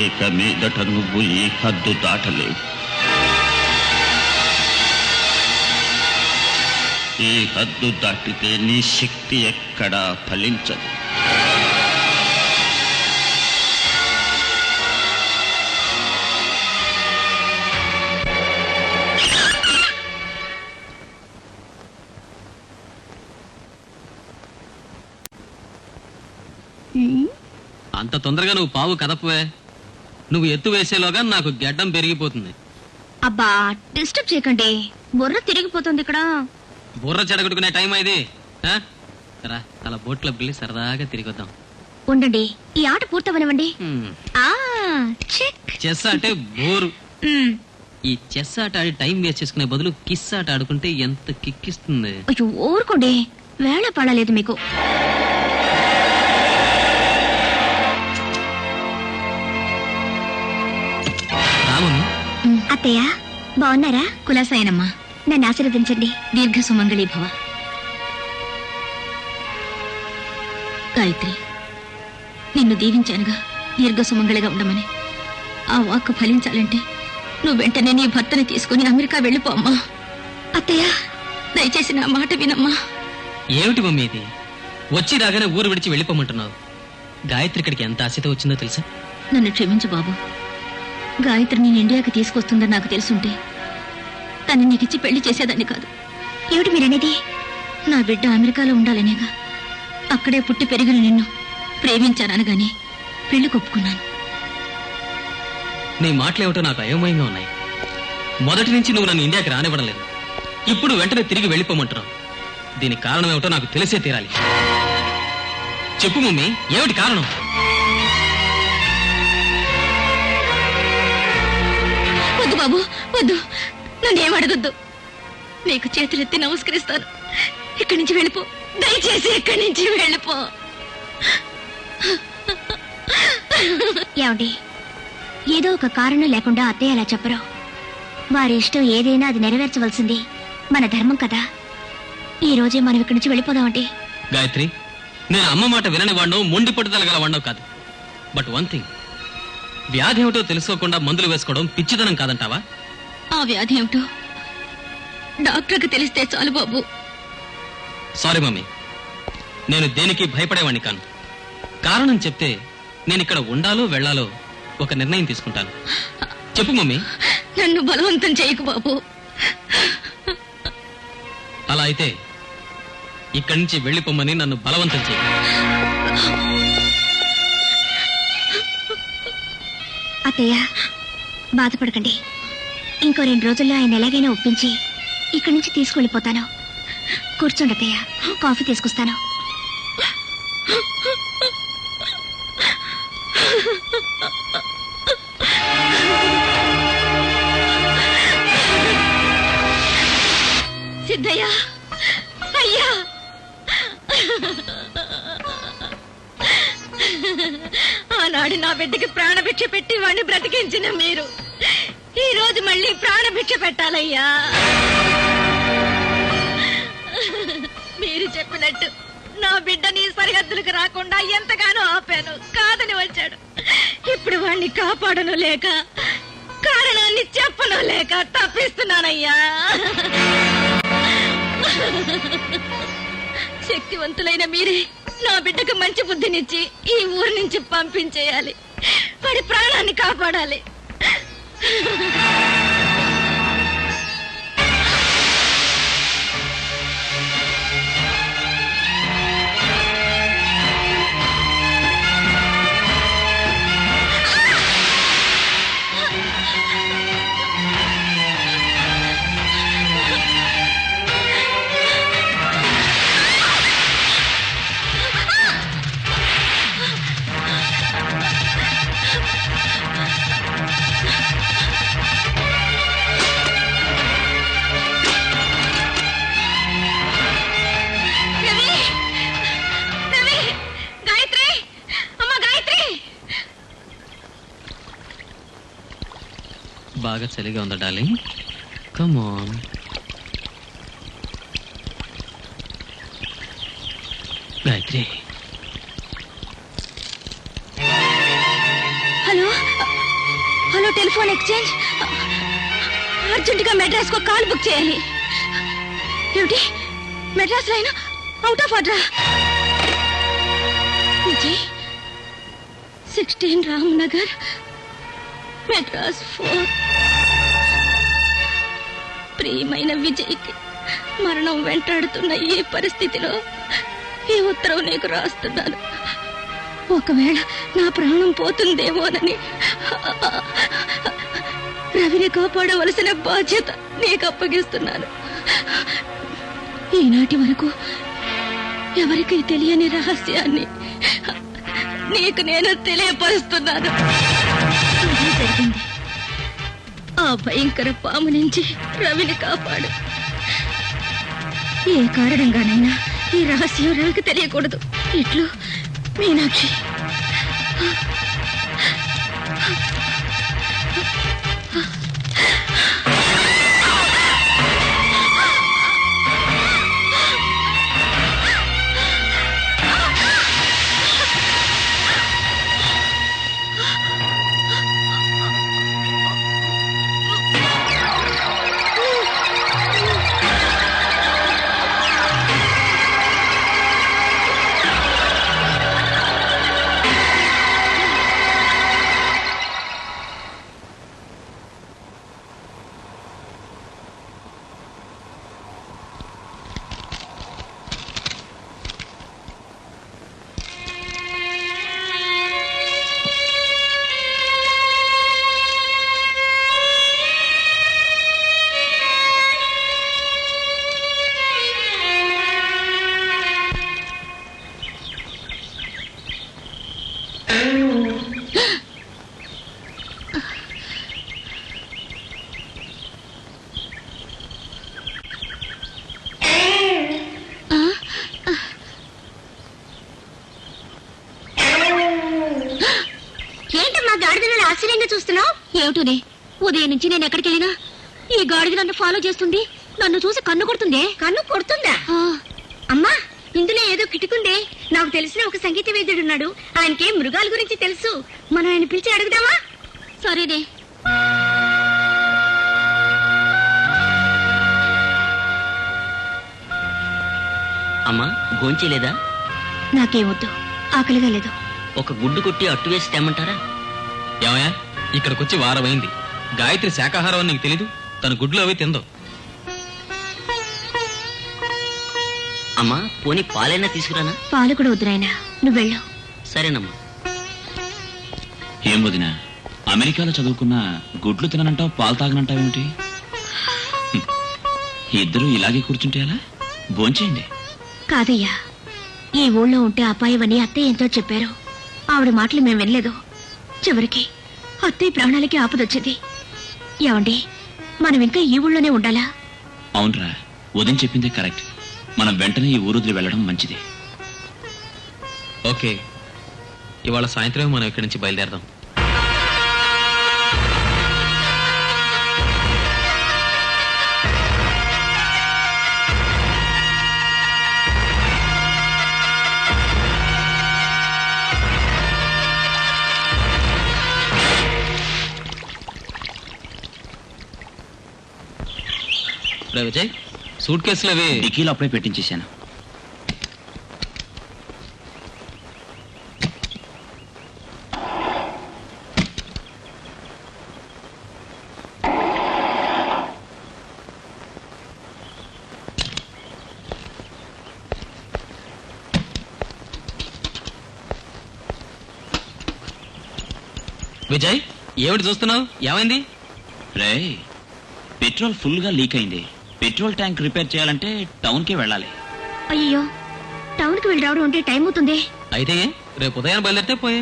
ఇక మీదట నువ్వు ఈ హద్దు దాటలేవు. ఈ హద్దు దాటితే నీ శక్తి ఎక్కడా ఫలించదు. అంత తొందరగా నువ్వు పావు కదపవే. నువ్వు ఎత్తు వేసేలోగా నాకు గెడ్డం పెరిగిపోతుంది. అబ్బా, డిస్టర్బ్ చేయకండి, బుర్ర తిరిగిపోతుంది ఇక్కడ. బుర్ర చెడగొట్టుకునే టైం ఇది. ఆ? రా, అలా బోట్లో వెళ్ళి సరదాగా తిరిగొద్దాం. ఉండండి, ఈ ఆట పూర్తవనివ్వండి. హ్మ్. ఆ చెక్. చెస్ అంటే బోరు. మ్, ఈ చెస్ ఆట ఆడి టైం వేస్ట్ చేసుకునే బదులు కిస్ ఆట ఆడుకుంటే ఎంత కిక్కిస్తుంది. అయ్యో ఊరుకోండి, వేళ పడలేదు మీకు. రామమ్మ, అత్తయ్య బాగున్నారా? కులాసాయనమ్మా, నన్ను ఆశీర్వదించండి. దీర్ఘ సుమంగళీ భవ. గాయత్రి, నిన్ను దీవించానుగా దీర్ఘ సుమంగళిగా ఉండమని. ఆ వాక్కు ఫలించాలంటే నువ్వు వెంటనే నీ భర్తని తీసుకుని అమెరికా వెళ్ళిపో అమ్మా. అత్తయ్య, దయచేసి నా మాట వినమ్మా. ఏమిటి మమ్మీ ఇది? వచ్చి రాగానే ఊరు విడిచి వెళ్ళిపోమంటున్నావు. గాయత్రి ఇక్కడికి ఎంత ఆశతో వచ్చిందో తెలుసా? నన్ను క్షమించు బాబు. గాయత్రి నేను ఇండియాకి తీసుకొస్తుందని నాకు తెలుసుంటే తను నీకిచ్చి పెళ్లి చేసేదాన్ని కాదు. ఏమిటి మీరనేది? నా బిడ్డ అమెరికాలో ఉండాలనేగా అక్కడే పుట్టి పెరిగిన నిన్ను ప్రేమించాననగానే పెళ్లి కొప్పుకున్నాను. నీ మాటలేమిటో నాకు అయోమయంగా ఉన్నాయి. మొదటి నుంచి నువ్వు నన్ను ఇండియాకి రానివ్వడం లేదు. ఇప్పుడు వెంటనే తిరిగి వెళ్ళిపోమంటున్నావు. దీనికి కారణం ఏమిటో నాకు తెలిసే తీరాలి. చెప్పు మమ్మీ, ఏమిటి కారణం? వద్దు బాబు, వద్దు, నన్నేం అడగొద్దు. నీకు చేతులెత్తి నమస్కరిస్తాను. ఇక్కడి నుంచి వెళ్ళిపో, దయచేసి ఇక్కడి నుంచి వెళ్ళిపో. ఏమండి, ఏదో ఒక కారణం లేకుండా అత్తయ్య అలా చెప్పరు. వారి ఇష్టం ఏదైనా అది నెరవేర్చవలసింది మన ధర్మం కదా. ఈ రోజే మనం ఇక్కడి నుంచి వెళ్ళిపోదామండి. గాయత్రి, నేను అమ్మ మాట వినని వాడినో, మొండి పట్టుదల గల వాడినో కాదు. బట్ వన్ థింగ్, వ్యాధి ఏమిటో తెలుసుకోకుండా మందులు వేసుకోవడం పిచ్చితనం కాదంటావా? ఆ వ్యాధి ఏమిటో డాక్టర్కి తెలిస్తే చాలు బాబు. సారీ మమ్మీ, నేను దేనికి భయపడేవాడిని కాను. కారణం చెప్తే నేను ఇక్కడ ఉండాలో వెళ్లాలో ఒక నిర్ణయం తీసుకుంటాను. చెప్పు మమ్మీ. నన్ను బలవంతం చేయకు బాబు. అలా అయితే ఇక్కడి నుంచి వెళ్ళిపోమ్మని నన్ను బలవంతం చేయి. అత్తయ్య, బాధపడకండి. ఇంకో 2 రోజుల్లో ఆయన ఎలాగైనా ఒప్పించి ఇక్కడి నుంచి తీసుకెళ్ళిపోతాను. కూర్చోండి అత్తయ్య, కాఫీ తీసుకొస్తాను. సిద్ధయ్య, అయ్యా, ఆనాడు నా బిడ్డకి ప్రాణభిక్ష పెట్టి వాడిని బ్రతికించిన మీరు ఈ రోజు మళ్ళీ ప్రాణభిక్ష పెట్టాలయ్యా. మీరు చెప్పినట్టు నా బిడ్డని సరిహద్దులకు రాకుండా ఎంతగానో ఆపాను, కాదని వచ్చాడు. ఇప్పుడు వాణ్ణి కాపాడను లేక, కారణాన్ని చెప్పను లేక తప్పిస్తున్నానయ్యా. శక్తివంతులైన మీరే నా బిడ్డకు మంచి బుద్ధినిచ్చి ఈ ఊరు నుంచి పంపించేయాలి, వాడి ప్రాణాన్ని కాపాడాలి. బాగా చలిగా ఉందా darling? Come on. Gayatri. Hello hello, telephone exchange. అర్జెంటుగా మెడ్రాస్ కు కాల్ బుక్ చేయాలి. ఏమిటి, Madras line out of order? Vijay 16 Ramnagar, Madras 4. ప్రియమైన విజయ్కి మరణం వెంటాడుతున్న ఈ పరిస్థితిలో ఈ ఉత్తరం నీకు రాస్తున్నాను. ఒకవేళ నా ప్రాణం పోతుందేమోనని రవిని కాపాడవలసిన బాధ్యత నీకు అప్పగిస్తున్నాను. ఈనాటి వరకు ఎవరికీ తెలియని రహస్యాన్ని నీకు నేను తెలియపరుస్తున్నాను. ఇది జరిగింది. ఆ భయంకర పాము నుంచి రవిని కాపాడు. ఏ కారణంగానైనా ఈ రహస్యం రవికి తెలియకూడదు. ఇట్లు మీనాక్షి. ఆశ్చర్యంగా చూస్తున్నావు ఏమిటోనే? ఉదయం నుంచి నేను ఎక్కడికి వెళ్ళినా ఈ గాడిద నన్ను ఫాలో చేస్తుంది. నన్ను చూసి కన్ను కొడుతుంది. కన్ను కొడుతుందా? అమ్మా, ఇందులో ఏదో కిటుకుందే. నాకు తెలిసిన ఒక సంగీత వేద్యుడున్నాడు. ఆయనకి మృగాల గురించి తెలుసు. మనం ఆయన పిలిచి అడుగుదామా? సరేనే. అమ్మా, భోంచేలేదా? నాకేమొద్దు, ఆకలిగా లేదు. ఒక గుడ్డు కొట్టి అట్టు వేసి తెమ్మంటారా? ఏమయ్యా, ఇక్కడికొచ్చి వారమైంది. గాయత్రి శాకాహారం అని నీకు తెలీదు? తన గుడ్లు అవి తిందో. అమ్మా, పోనీ పాలైనా తీసుకురానా? పాలు కూడా వద్దురాయనా, నువ్వు వెళ్ళు. సరేనమ్మా. ఏం వదినా, అమెరికాలో చదువుకున్న గుడ్లు తిననంటావు, పాలు తాగనంటావేమిటి? ఇద్దరు ఇలాగే కూర్చుంటే ఎలా? భోంచేయండి. కాదయ్యా, ఈ ఊళ్ళో ఉంటే అపాయమని అత్తయ్య ఎంతో చెప్పారు. ఆవిడ మాటలు మేము వినలేదు. చివరికి అత్తయ్య ప్రాణాలకి ఆపదొచ్చింది. ఏమండి, మనం ఇంకా ఈ ఊళ్ళోనే ఉండాలా? అవునరా, ఉదయం చెప్పిందే కరెక్ట్. మనం వెంటనే ఈ ఊరు వదిలి వెళ్ళడం మంచిది. ఓకే, ఇవాళ సాయంత్రం మనం ఇక్కడి నుంచి బయలుదేరదాం. రే విజయ్, సూట్ కేసులు అవి డిక్కీలో అప్పుడే పెట్టించేశాను. విజయ్, ఏమిటి చూస్తున్నావు? ఏమైంది? రే, పెట్రోల్ ఫుల్ గా లీక్ అయింది. పెట్రోల్ ట్యాంక్ రిపేర్ చేయాలంటే టౌన్ కి వెళ్ళాలి. అయ్యో, టౌన్ కి వెళ్ళి రావడం అంటే టైం అవుతుంది. అయితే రేపు ఉదయం బయలుదేరితే పోయే.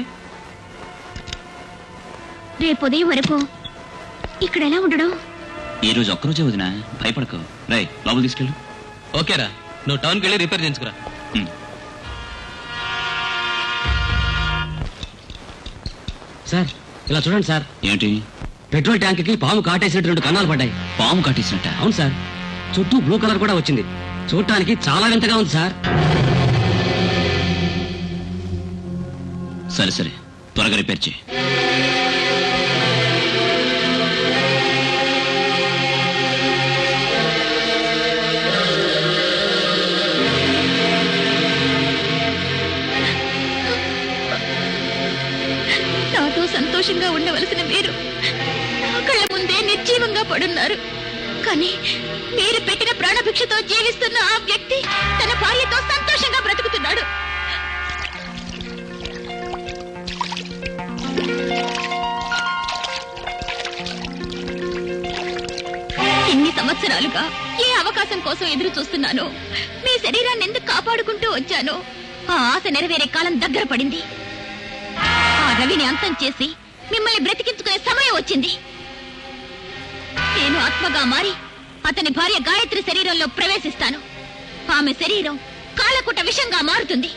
రేపు ఉదయం వరకు ఇక్కడ ఎలా ఉండడం? ఈ రోజు ఒక్కరోజే వదినా, భయపడకు. రై, లోపల తీసుకెళ్ళు. ఓకేరా, నువ్వు టౌన్కి వెళ్ళి రిపేర్ చేయించుకురా. సార్, ఇలా చూడండి సార్. ఏంటి? పెట్రోల్ ట్యాంక్ కి పాము కాటేసినట్టు 2 కన్నాలు పడ్డాయి. పాము కట్టేసినట్ట? అవును సార్, చుట్టూ బ్లూ కలర్ కూడా వచ్చింది. చూడటానికి చాలా వింతగా ఉంది సార్. సరే సరే, త్వరగా రిపేర్ చేయి. నాతో సంతోషంగా ఉండవలసిన మీరు నా కళ్ళ ముందే నిర్జీవంగా పడున్నారు. కానీ మీరు పెట్టిన ప్రాణభిక్షతో జీవిస్తున్న ఆ వ్యక్తి తన భార్యతో సంతోషంగా బ్రతుకుతున్నాడు. ఇన్ని సంవత్సరాలుగా ఏ అవకాశం కోసం ఎదురు చూస్తున్నానో, మీ శరీరాన్ని ఎందుకు కాపాడుకుంటూ వచ్చానో ఆ ఆశ నెరవేరే కాలం దగ్గర పడింది. ఆ రవిని అంతం చేసి మిమ్మల్ని బ్రతికించుకునే సమయం వచ్చింది. నేను ఆత్మగా మారి అతని భార్య గాయత్రి శరీరంలో ప్రవేశిస్తాను. ఆమె శరీరం కాలకుట విషంగా మారుతుంది.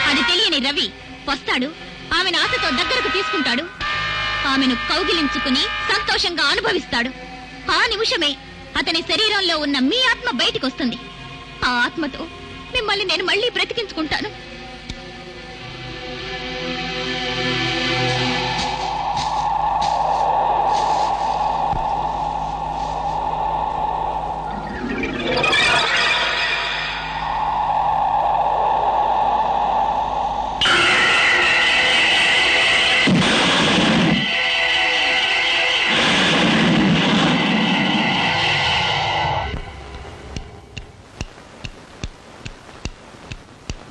అది తెలియని రవి వస్తాడు, ఆమెను ఆశతో దగ్గరకు తీసుకుంటాడు, ఆమెను కౌగిలించుకుని సంతోషంగా అనుభవిస్తాడు. ఆ నిమిషమే అతని శరీరంలో ఉన్న మీ ఆత్మ బయటికి వస్తుంది. ఆ ఆత్మతో మిమ్మల్ని నేను మళ్ళీ బ్రతికించుకుంటాను.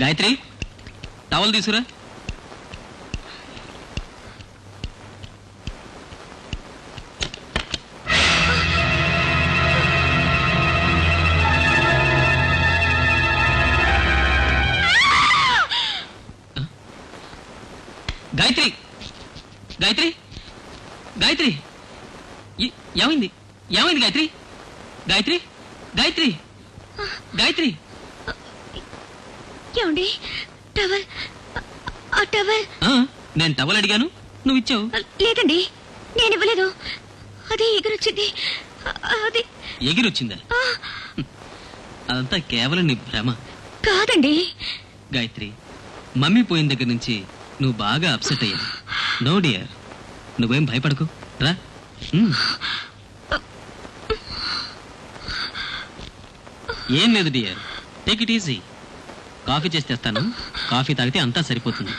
గాయత్రి, టవల్ తీసుకురా. గాయత్రి, గాయత్రి, గాయత్రి, ఏమైంది? ఏమైంది గాయత్రి? గాయత్రి, గాయత్రి, గాయత్రి. ఏమండి, టవల్, ఆ టవల్. నేను టవల్ అడిగాను, నువ్వు ఇచ్చావు. లేదండి, నేను ఇవ్వలేదు. అది ఎగిరొచ్చింది. అది ఎగిరొచ్చిందా? అదంతా కేవలం నీ భ్రమ. కాదండి గాయత్రి, మమ్మీ పోయిన దగ్గర నుంచి నువ్వు బాగా అప్సెట్ అయ్యావు. నో డియర్, నువ్వేం భయపడకు, రా. ఏం లేదు dear, take it easy. Coffee చేసి తెస్తాను, కాఫీ తాగితే అంతా సరిపోతుంది.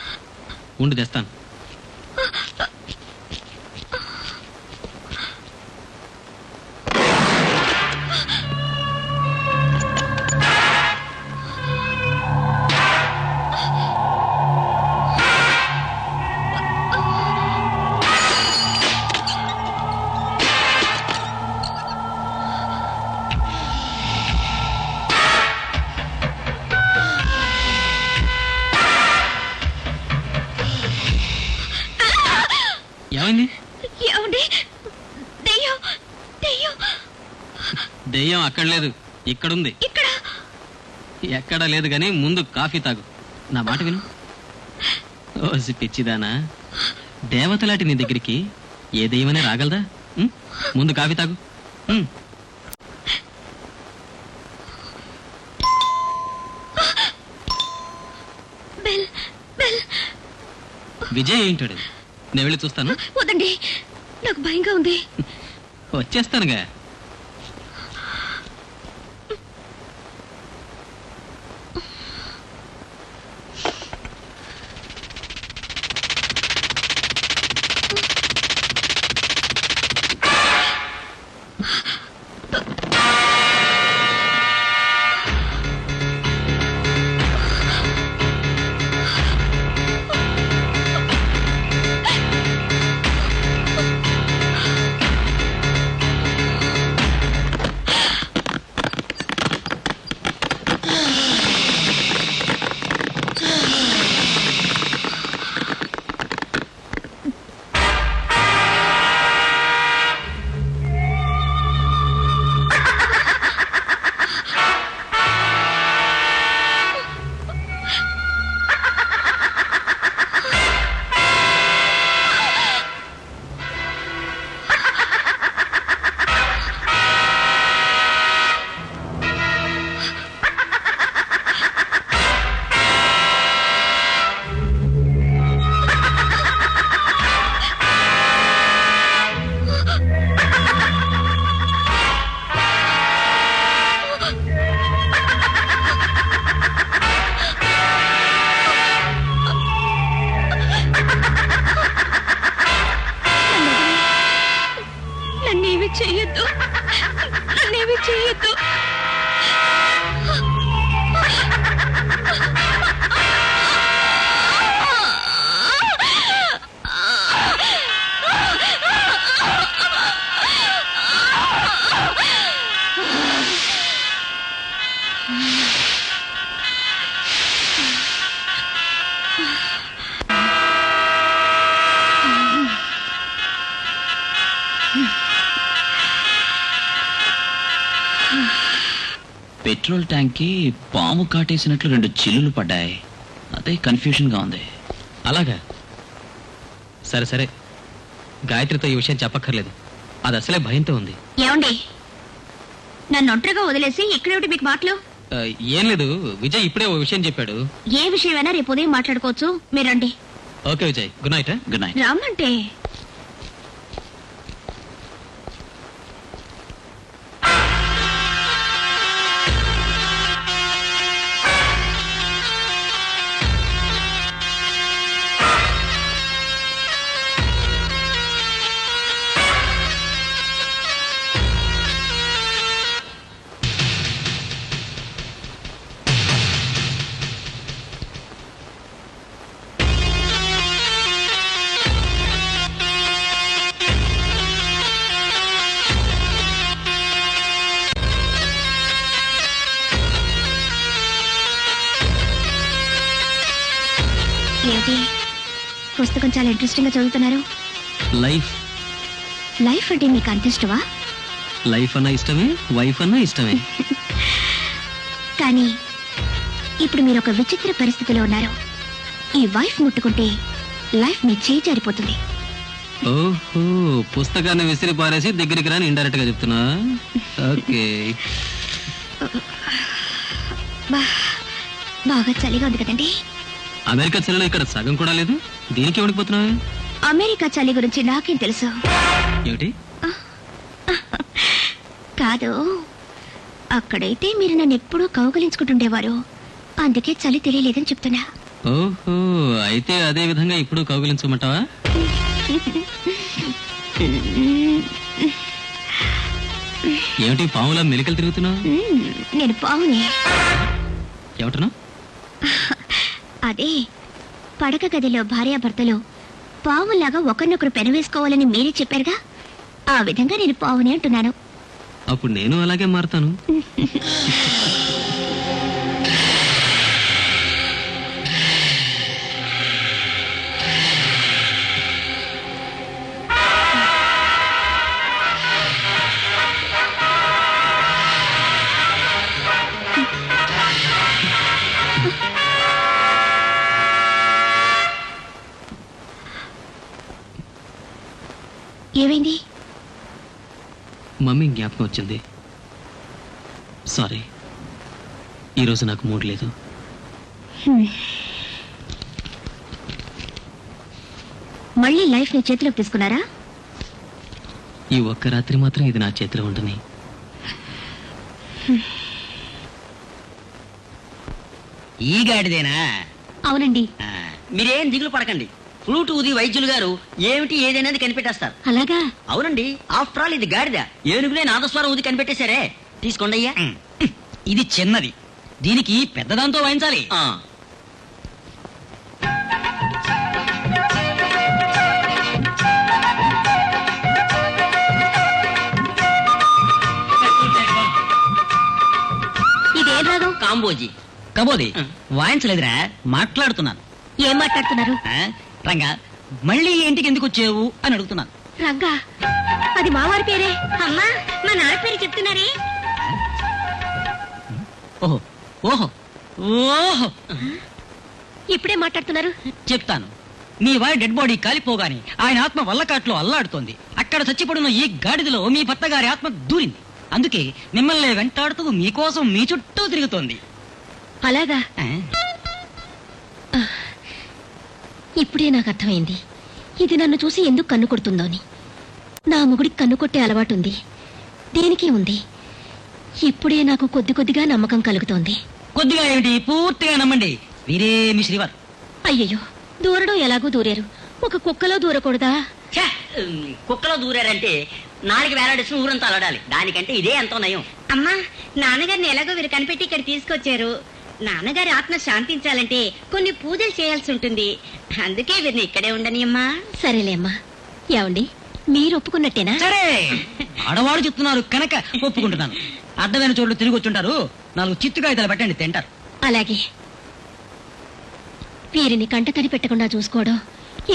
ఉండి తెస్తాను. ఏమైంది? ఏమండి, దెయ్యం, దెయ్యం. దెయ్యం అక్కడ లేదు, ఇక్కడుంది. ఇక్కడ ఎక్కడా లేదు గాని ముందు కాఫీ తాగు. నా మాట విను. ఓసి పిచ్చిదానా, దేవతలాంటి నీ దగ్గరికి ఏ దెయ్యమనే రాగలదా? ముందు కాఫీ తాగు. విజయ్ ఏంటాడు? నేను వెళ్ళి చూస్తాను. వద్దండి, నాకు భయంగా ఉంది. వచ్చేస్తానుగా. చెయ్యొద్దు, నన్నేమి చెయ్యొద్దు. పెట్రోల్ ట్యాంక్ కి పాము కాటేసినట్లు 2 చిల్లులు పడ్డాయి. అదే కన్ఫ్యూజన్ గా ఉంది. అలాగా? సరే సరే, గాయత్రితో ఈ విషయం చెప్పక్కర్లేదు. అది అసలే భయంతో ఉంది. ఏమండి, నన్ను ఒంటరిగా వదిలేసి ఇక్కడేమిటి మీకు మాటలు? ఏం లేదు, విజయ్ ఇప్పుడే ఓ విషయం చెప్పాడు. ఏ విషయమైనా రేపు ఉదయం మాట్లాడుకోవచ్చు. మీరండి. Okay Vijay, good night. Good night. రామంటే ఏమిటి పుస్తకం చాలా ఇంట్రెస్టింగ్ గా చదువుతున్నారు? లైఫ్. లైఫ్ అంటే మీకు అంత ఇష్టమా? లైఫ్ అన్నా ఇష్టమే, వైఫ్ అన్నా ఇష్టమే. కానీ ఇప్పుడు మీరు ఒక విచిత్ర పరిస్థితిలో ఉన్నారు. ఈ వైఫ్ ముట్టుకుంటే లైఫ్ మీ చేయి జారిపోతుంది. ఓహో, పుస్తకాన్ని విసిరి పారేసి దగ్గరికి రాని ఇండైరెక్ట్ గా చెప్తున్నా. ఓకే. బాగా చలిగా ఉంది కదండి. అమెరికా చలిలో ఇక్కడ సగం కూడా లేదు, దీనికి వణికిపోతున్నావా? అమెరికా చలి గురించి నాకేం తెలుసు? ఏమిటి? కాదు, అక్కడైతే మీరు నన్ను ఎప్పుడూ కౌగలించుకుంటుండేవారు, అందుకే చలి తెలియలేదని చెప్తున్నా. ఓహో, అయితే అదే విధంగా ఇప్పుడు కౌగిలించమంటావా? ఏమిటి పాములా మెలికలు తిరుగుతున్నావు? నేను పావునే. ఏమంటున్నావు? అదే, పడక గదిలో భార్యాభర్తలు పావులాగా ఒకరినొకరు పెనవేసుకోవాలని మీరే చెప్పారుగా, ఆ విధంగా నేను పావునే అంటున్నాను. అప్పుడు నేను అలాగే మారుతాను. ఏమైంది? మమ్మీ జ్ఞాపకం వచ్చింది. సారీ, ఈరోజు నాకు మూడ్ లేదు. మళ్ళీ లైఫ్ ని చేతిలోకి తీసుకున్నారా? ఈ ఒక్క రాత్రి మాత్రం ఇది నా చేతిలో ఉంటుంది. ఈ గాడిదేనా? అవునండి. మీరేం దిగులు పడకండి. ఫ్లూట్ ఊది వైద్యులు గారు ఏమిటి ఏదైనది కనిపెట్టేస్తారు. అలాగా? అవునండి, ఆఫ్టర్ ఆల్ ఇది గాడిద. ఏనుగునే నాదస్వరం ఊది కనిపెట్టేశారే. తీసుకోండి అయ్యా. ఇది చిన్నది, దీనికి పెద్దదాంతో వాయించాలి. ఇదేం రాగం? కాంబోజీ. కబోది వాయించలేదురా, మాట్లాడుతున్నాను. ఏం మాట్లాడుతున్నారు? రంగా, మళ్ళీ ఇంటికి ఎందుకు వచ్చావు అని అడుగుతున్నాను. రంగా, అది మావారి పేరే. అమ్మా, మా నాన్న పేరు చెప్తున్నారే. ఓహో ఓహో ఓహో, ఇప్పుడే మాట్లాడుతున్నారు. చెప్తాను. మీ వారి డెడ్ బాడీ కాలిపోగానే ఆయన ఆత్మ వల్లకాట్లో అల్లాడుతోంది. అక్కడ చచ్చిపడిన ఈ గాడిదలో మీ భర్త గారి ఆత్మ దూరింది. అందుకే మిమ్మల్ని వెంటాడుతూ మీకోసం మీ చుట్టూ తిరుగుతోంది. అలాగా? ఆ? ఇప్పుడే నాకు అర్థమైంది ఇది నన్ను చూసి ఎందుకు కన్ను కొడుతుందో అని. నా మొగుడికి కన్ను కొట్టే అలవాటు ఉంది, దేనికి ఉంది. ఇప్పుడే నాకు కొద్ది కొద్దిగా నమ్మకం కలుగుతోంది. కొద్దిగా ఏమిటి, పూర్తిగా నమ్మండి. వీరే మీ శ్రీవారు. అయ్యయ్యో, దూరడం ఎలాగో దూరారు, ఒక కుక్కలో దూరకూడదా? ఛే, కుక్కలో దూరారంటే నాలుగు వేలాడేసిన ఊరంతా అలడాలి. దానికంటే ఇదే ఎంతో నయం. అమ్మా, నాన్నగారిని ఎలాగో వీరు కనిపెట్టి ఇక్కడ తీసుకొచ్చారు. నాన్నగారి ఆత్మ శాంతించాలంటే కొన్ని పూజలు చేయాల్సి ఉంటుంది. అందుకే వీరిని ఇక్కడే ఉండని అమ్మా. సరేలే అమ్మా. ఏమండి, మీరు ఒప్పుకున్నట్టేనా? సరే, ఆడవాడు చెప్తున్నారు కనుక ఒప్పుకుంటున్నాను. అడ్డమైన చోట్లు తిరిగి వచ్చుంటారు, 4 చిత్తు కాగితాలు పెట్టండి, తింటారు. అలాగే. వీరిని కంటతడి పెట్టకుండా చూసుకోవడం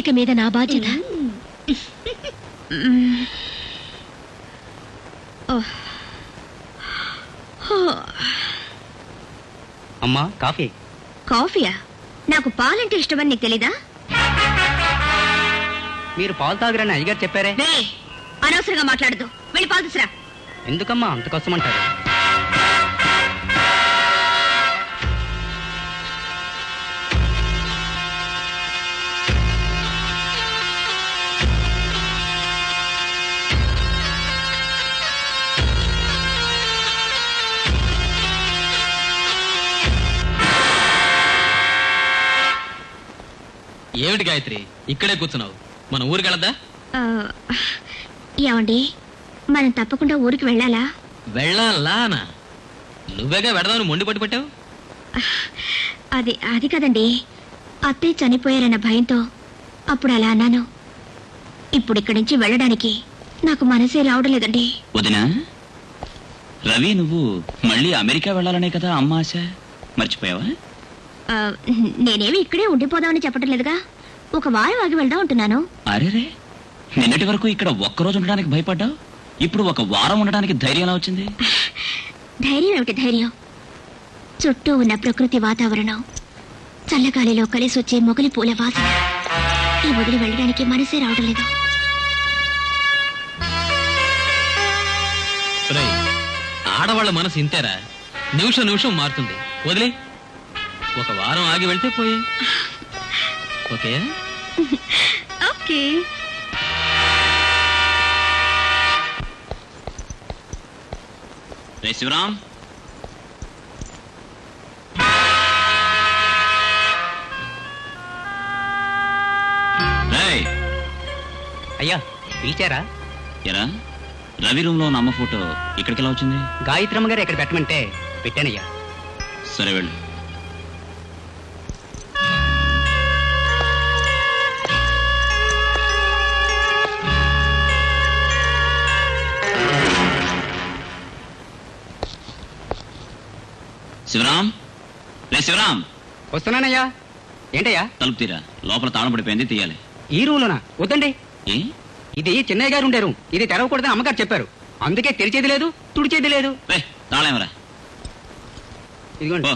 ఇక మీద నా బాధ్యత. అమ్మా, కాఫీ. కాఫీయా? నాకు పాలంటే ఇష్టమని నీకు తెలీదా? మీరు పాలు తాగరని అయ్యగారు చెప్పారే. అనవసరంగా మాట్లాడదు, వెళ్ళి పాలు తీసురా. ఎందుకమ్మా అంత కష్టమంటారు? ఏమిటి గాయత్రి, ఇక్కడే కూర్చున్నావు? మన ఊరికి వెళ్ళద్దా? ఏమండి, మనం తప్పకుండా ఊరికి వెళ్ళాలా? వెళ్ళాలానా? నువ్వేగా వెడదామని మొండి పట్టు పెట్టావు. అది కదండి, అత్తయ్య చనిపోయారన్న భయంతో అప్పుడు అలా అన్నాను. ఇప్పుడు ఇక్కడి నుంచి వెళ్ళడానికి నాకు మనసే రావడం లేదండి. వదినా, రవి నువ్వు మళ్ళీ అమెరికా వెళ్ళాలనే కదా అమ్మ ఆశ, మర్చిపోయావా? నేనేమి ఇక్కడే ఉండిపోదామని చెప్పటం లేదుగా, ఒక వారం ఆగి వెళ్దాం అంటున్నాను. అరేరే, నిన్నటి వరకు ఇక్కడ ఒక్కరోజు ఉండడానికి భయపడ్డావు, ఇప్పుడు ఒక వారం ఉండడానికి ధైర్యం ఎలా వచ్చింది? ధైర్యం ఏమిటి ధైర్యం? చుట్టూ ఉన్న ప్రకృతి వాతావరణం, చల్లగాలిలో కలిసి వచ్చే మొగలి పూల వాసన, ఈ వదిలి వెళ్ళడానికి మనసే రావడం లేదు. ఆడవాళ్ళ మనసు ఇంతేరా, నిమిషం నిమిషం మారుతుంది. వదిలే, ఒక వారం ఆగి వెళ్తే పోయే. Okay okay. రే శివరాం, అయ్యా పిలిచారా? ఎరా, రవి రూమ్ లో ఉన్న అమ్మ ఫోటో ఇక్కడికి ఎలా వచ్చింది? గాయత్రమ్మ గారు ఎక్కడ పెట్టమంటే పెట్టానయ్యా. సరే వెళ్ళు. శివరాం, రే శివరాం. వస్తున్నానయ్యా. ఏంటయ్యా? తలుపు తీరా, లోపల తాళం పడిపోయింది, తీయాలి. ఈ రూమ్లోనా? వద్దండి, ఏ? ఇది చిన్నయ్య గారు ఉండారు, ఇది తెరవకూడదని అమ్మగారు చెప్పారు. అందుకే తెరిచేది లేదు, తుడిచేది లేదు. రే తాళేమరా, ఇదిగోండి. ఓ.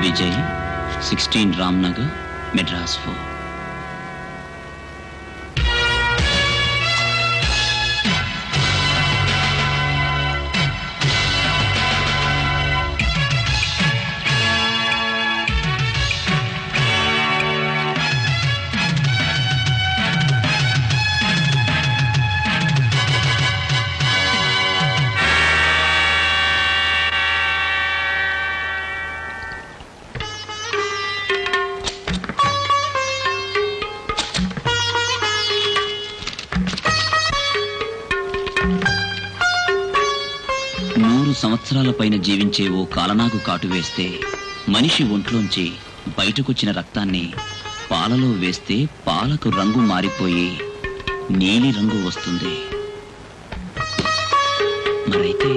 విజయ్ 16 రామ్నగర్ మెడ్రాస్ 4. సంవత్సరాల పైన జీవించే ఓ కాలనాగు కాటు వేస్తే మనిషి ఒంట్లోంచి బయటకొచ్చిన రక్తాన్ని పాలలో వేస్తే పాలకు రంగు మారిపోయి నీలి రంగు వస్తుంది. మరైతే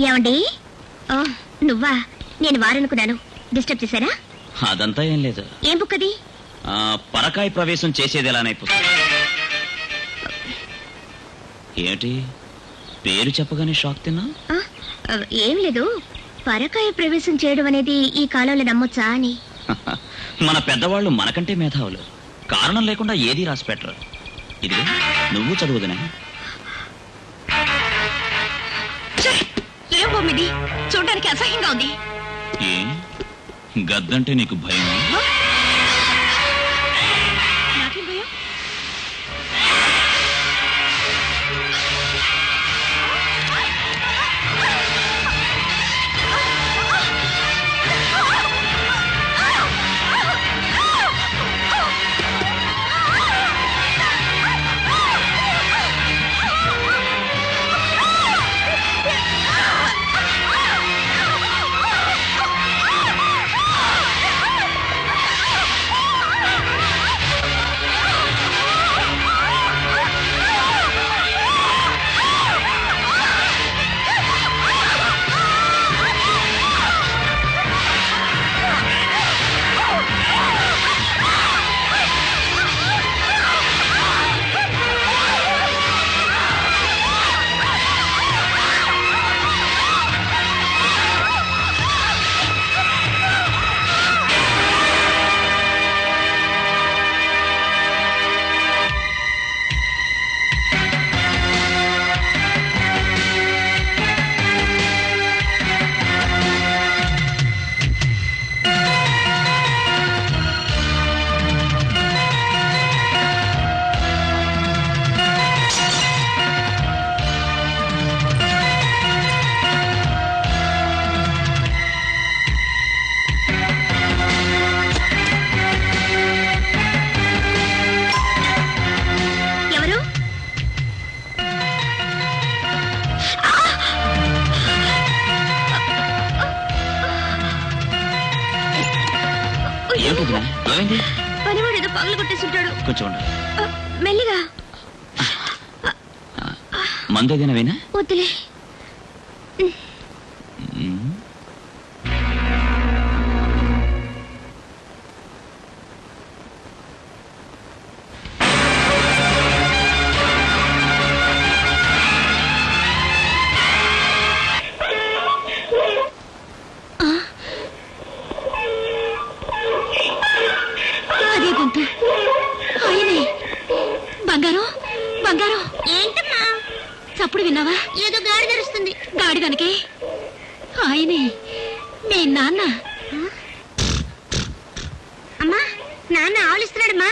ఏమండి? నువ్వా? నేను వారనుకున్నాను. డిస్టర్బ్ చేశారా? అదంతా ఏం లేదు. ఏం బుక్ అది? పరకాయ ప్రవేశం చేసేది ఎలానైపోతుంది. ఏమిటి పేరు చెప్పగానే షాక్ తిన్నా? ఏం లేదు, పరకాయ ప్రవేశం చేయడం అనేది ఈ కాలంలో నమ్మొచ్చా అని. మన పెద్దవాళ్ళు మనకంటే మేధావులు. కారణం లేకుండా ఏది రాసి పెట్టరు. ఇదిగో నువ్వు చదువుదనే. ఏం బొమ్మిది? చూడడానికి అసహ్యంగా ఉంది. ఏ గద్దంటే నీకు భయం? నాకేం భయం? పనివాడు ఏదో పగలు కొట్టేస్తుంటాడు. కొంచెం మెల్లిగా. మందు ఏదైనా వేనా? వద్దులే. బంగారం బంగారం. ఏంటమ్మా? చప్పుడు విన్నావా? ఏదో గాడి తెరుస్తుంది. గాడి కనుకే ఆయనే మీ నాన్న. అమ్మా, నాన్న ఆవులిస్తున్నాడమ్మా.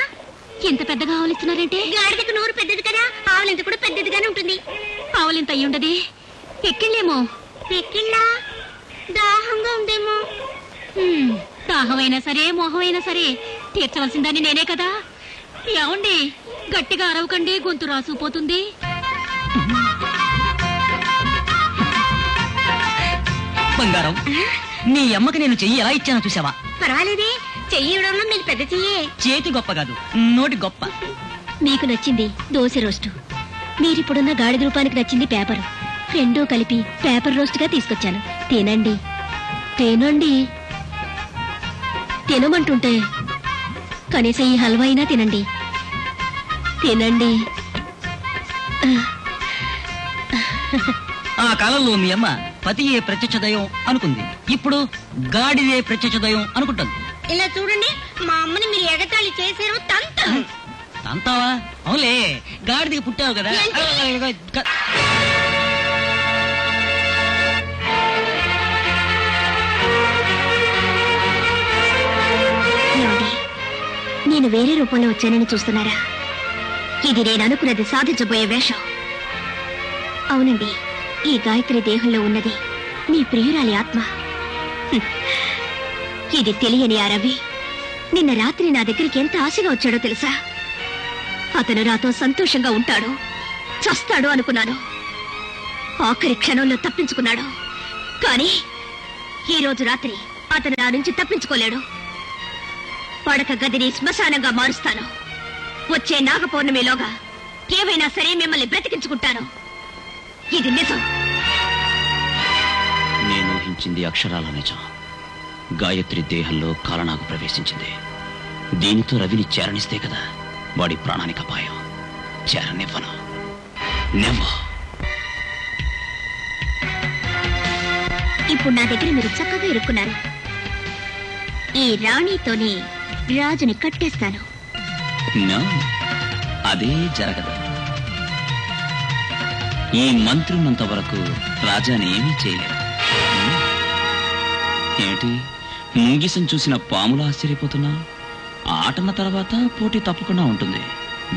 ఎంత పెద్దగా ఆవులిస్తున్నారంటే? గాడిదకు నోరు పెద్దది కదా, ఆవులింత కూడా పెద్దదిగానే ఉంటుంది. ఆవులింత అయ్యి ఉండదు. ఎక్కిళ్ళేమో. ఎక్కిళ్ళా? దాహంగా ఉందేమో. దాహమైనా సరే మోహమైనా సరే తీర్చవలసిందని నేనే కదా. ఏమండి, గట్టిగా అరవకండి, గొంతు రాసుకుపోతుంది. బంగారం, నీ అమ్మకి నేను చెయ్యి ఎలా ఇచ్చానో చూసావా? పర్వాలేదే, చెయ్యడంలో మీరు పెద్ద చెయ్యే. చేతి గొప్ప కాదు, నోటి గొప్ప. మీకు నచ్చింది దోశ రోస్టు, మీరిప్పుడున్న గాడిద రూపానికి నచ్చింది పేపరు. రెండూ కలిపి పేపర్ రోస్ట్గా తీసుకొచ్చాను. తినండి తినండి. తినమంటుంటే కనీసం ఈ హల్వా అయినా తినండి. తినండి. ఆ కాలంలో మీ అమ్మ పతియే ప్రత్యక్ష దైవం అనుకుంది, ఇప్పుడు గాడిదే ప్రత్యక్ష దైవం అనుకుంటుంది. ఇలా చూడండి, మా అమ్మని మీరు ఎగతాళి చేశారు. అంతావా? అవునులే, గాడిదకి పుట్టావు కదా. నేను వేరే రూపంలో వచ్చానని చూస్తున్నారా? ఇది నేను అనుకున్నది సాధించబోయే వేషం. అవునండి, ఈ గాయత్రి దేహంలో ఉన్నది మీ ప్రియురాలి ఆత్మ. ఇది తెలియని ఆ రవి నిన్న రాత్రి నా దగ్గరికి ఎంత ఆశగా వచ్చాడో తెలుసా? అతను నాతో సంతోషంగా ఉంటాడు, చస్తాడు అనుకున్నాను. ఆఖరి క్షణంలో తప్పించుకున్నాడు. కానీ ఈ రోజు రాత్రి అతను నా నుంచి తప్పించుకోలేడు. పడక గదిని శ్మశానంగా మారుస్తాను. వచ్చే నాగ పౌర్ణమిలోగా ఏవైనా సరే మిమ్మల్ని బ్రతికించుకుంటాను. ఇది నిజం. నేను ఊహించింది అక్షరాల నిజం. గాయత్రి దేహంలో కాలనాగు ప్రవేశించింది. దీనితో రవిని చేరనిస్తే కదా వాడి ప్రాణానికి అపాయం. చేరనివ్వను. నెవర్. ఇప్పుడు నా దగ్గర మీరు చక్కగా ఇరుక్కున్నారు. ఈ రాణితోనే రాజుని కట్టేస్తాను. No, అదే జరగదు. ఈ మంత్రి ఉన్నంత వరకు రాజాని ఏమీ చేయలేదు. ఏమిటి ముంగిసం చూసిన పాములు ఆశ్చర్యపోతున్నా? ఆటన్న తర్వాత పోటీ తప్పకుండా ఉంటుంది.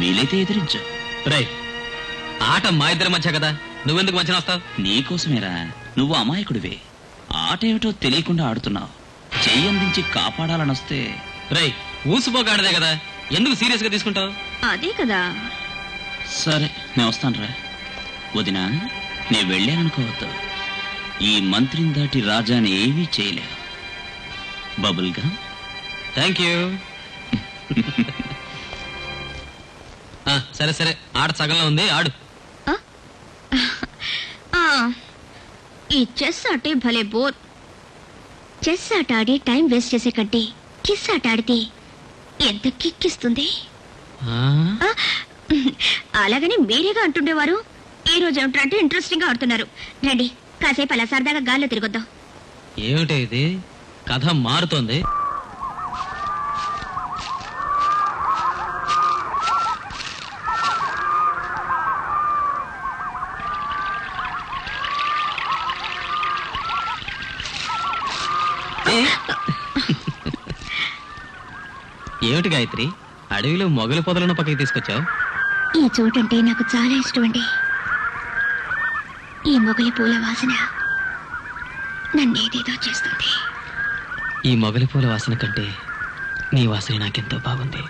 వీలైతే ఎదిరించు. రేయ్, ఆట మా ఇద్దరి మధ్య కదా, నువ్వెందుకు మధ్యన వస్తావు? నీకోసమేరా. నువ్వు అమాయకుడివే. ఆట ఏమిటో తెలియకుండా ఆడుతున్నావు. చెయ్యి అందించి కాపాడాలనొస్తే రేయ్, ఊసిపోగాడదే కదా, ఎందుకు సీరియస్ గా తీసుకుంటావు? అదే కదా. సరే, నేను వస్తానురా. వదినా, నేను వెళ్ళాననుకోవద్దు. ఈ మంత్రిని దాటి రాజాని ఏమీ చేయలేవు. బబుల్గా. Thank you. సరే సరే, ఆట సగంలో ఉంది, ఆడు. ఈ చెస్ ఆటే భలే బోర్. చెస్ ఆట ఆడి టైం వేస్ట్ చేసే కంటే కిస్ ఆట ఆడితే ఎంత కిక్కిస్తుంది. అలాగని మీరేగా అంటుండేవారు. ఈ రోజు ఏమిటంటే ఇంట్రెస్టింగ్ గా ఆడుతున్నారు. రండి, కాసేపు అలా సరదాగా గాల్లో తిరగొద్దాం. ఏమిటి ఇది? కథ మారుతోంది. ఏమిటి గాయత్రి, అడవిలో మొగలి పొదలను పక్కకి తీసుకొచ్చావు? ఈ చోటంటే నాకు చాలా ఇష్టం అండి. ఈ మొగలి పూల వాసన నన్నేదేదో చేస్తుంది. ఈ మొగలి పూల వాసన కంటే నీ వాసన నాకెంతో బాగుంది.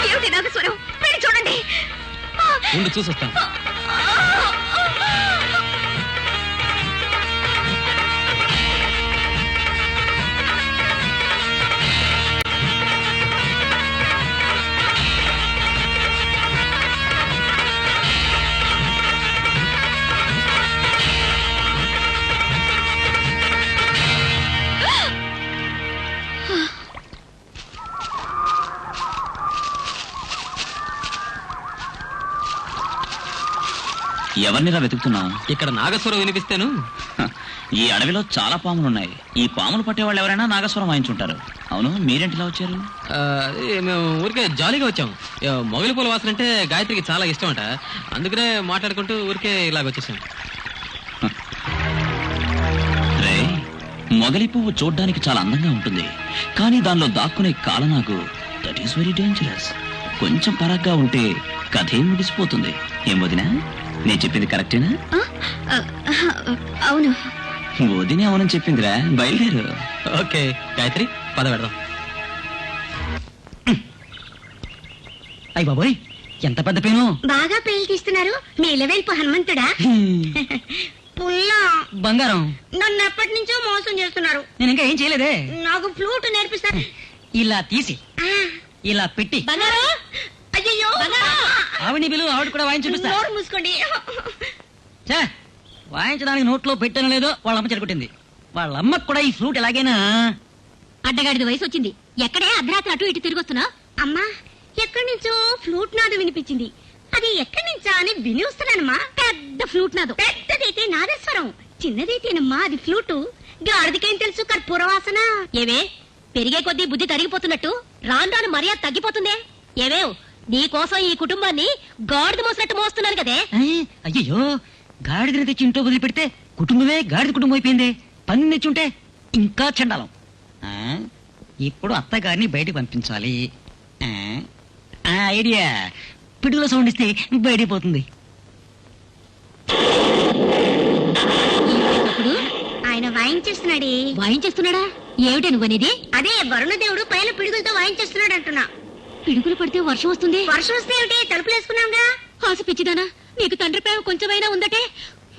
ఏమిటి నాగస్వరం? వెళ్ళి చూడండి. ఉండి చూసొస్తాను. ఎవరినిరా వెతుకుతున్నావు? ఇక్కడ నాగస్వరం వినిపిస్తేను ఈ అడవిలో చాలా పాములున్నాయి. ఈ పాములు పట్టేవాళ్ళు ఎవరైనా నాగస్వరం వాయించుంటారు. అవును, మీరేంటిలా వచ్చారు? మేము ఊరికే జాలీగా వచ్చాం. మొగలి పూల వాసన అంటే గాయత్రికి చాలా ఇష్టం అంట. అందుకనే మాట్లాడుకుంటూ ఊరికే ఇలాగ వచ్చేసాం. రే, మొగలి పువ్వు చూడ్డానికి చాలా అందంగా ఉంటుంది, కానీ దానిలో దాక్కునే కాలనాగు దట్ ఈస్ వెరీ డేంజరస్. కొంచెం పరాగ్గా ఉంటే కథే ముగిసిపోతుంది. ఏం వదినా, నేను చెప్పింది కరెక్టేనా? అవును. వదినే అవునని చెప్పిందిరా. బయలుదేరు. ఓకే గాయత్రి, పద పెడదాం. అయ్య బాబోయ్, ఎంత పెద్ద పేను! బాగా పేలు తీస్తున్నారు మీ ఇలవేల్పు హనుమంతుడా. పుల్లా బంగారం, నన్ను ఎప్పటి నుంచో మోసం చేస్తున్నారు. నేను ఇంకా ఏం చేయలేదే. నాకు ఫ్లూట్ నేర్పిస్తారు. ఇలా తీసి ఇలా పెట్టి అయ్యో ఆవిని బిలు ఆవిడ కూడా వాయించి చూపిస్తా. నోరు మూసుకోండి. ఛే, వాయించడానికి నోట్లో పెట్టాను లేదో వాళ్ళ అమ్మ చెరుకుట్టింది. వాళ్ళ అమ్మకు కూడా ఈ ఫ్లూట్ ఎలాగైనా. అడ్డగాడిది వయసు వచ్చింది, ఎక్కడే అర్ధరాత్రి అటు ఇటు తిరిగొస్తున్నా. అమ్మా, ఎక్కడి నుంచో ఫ్లూట్ నాదు వినిపించింది. అది ఎక్కడి నుంచా అని విని వస్తున్నానమ్మా. పెద్ద ఫ్లూట్ నాదు. పెద్దదైతే నాదస్వరం, చిన్నదైతేనమ్మా అది ఫ్లూటు. గాడిదికేం తెలుసు కర్పూర వాసన. ఏవే, పెరిగే కొద్దీ బుద్ధి తరిగిపోతున్నట్టు రాను రాను మర్యాద తగ్గిపోతుందే. ఏవే, నీ కోసం ఈ కుటుంబాన్ని గాడిద మోసినట్టు మోస్తున్నాను కదే. అయ్యో, గాడిదని తెచ్చి ఇంట్లో వదిలి పెడితే కుటుంబమే గాడిద కుటుంబం అయిపోయింది. పని తెచ్చుంటే ఇంకా చండాలం. ఇప్పుడు అత్తగారిని బయటికి పంపించాలి. ఐడియా, పిడుగుల సౌండ్ ఇస్తే బయటికి పోతుంది. ఆయన వాయించేస్తున్నాడే. వాయించేస్తున్నాడా? ఏమిటి నువ్వనేది? అదే వరుణదేవుడు పైన పిడుగులతో వాయించేస్తున్నాడు అంటున్నా. పిడుగులు పడితే వర్షం వస్తుంది. వర్షం వస్తే ఏమిటి? తలుపులు వేసుకున్నాంగా. ఆశ పిచ్చిదానా, నీకు తండ్రి ప్రేమ కొంచెమైనా ఉందటే.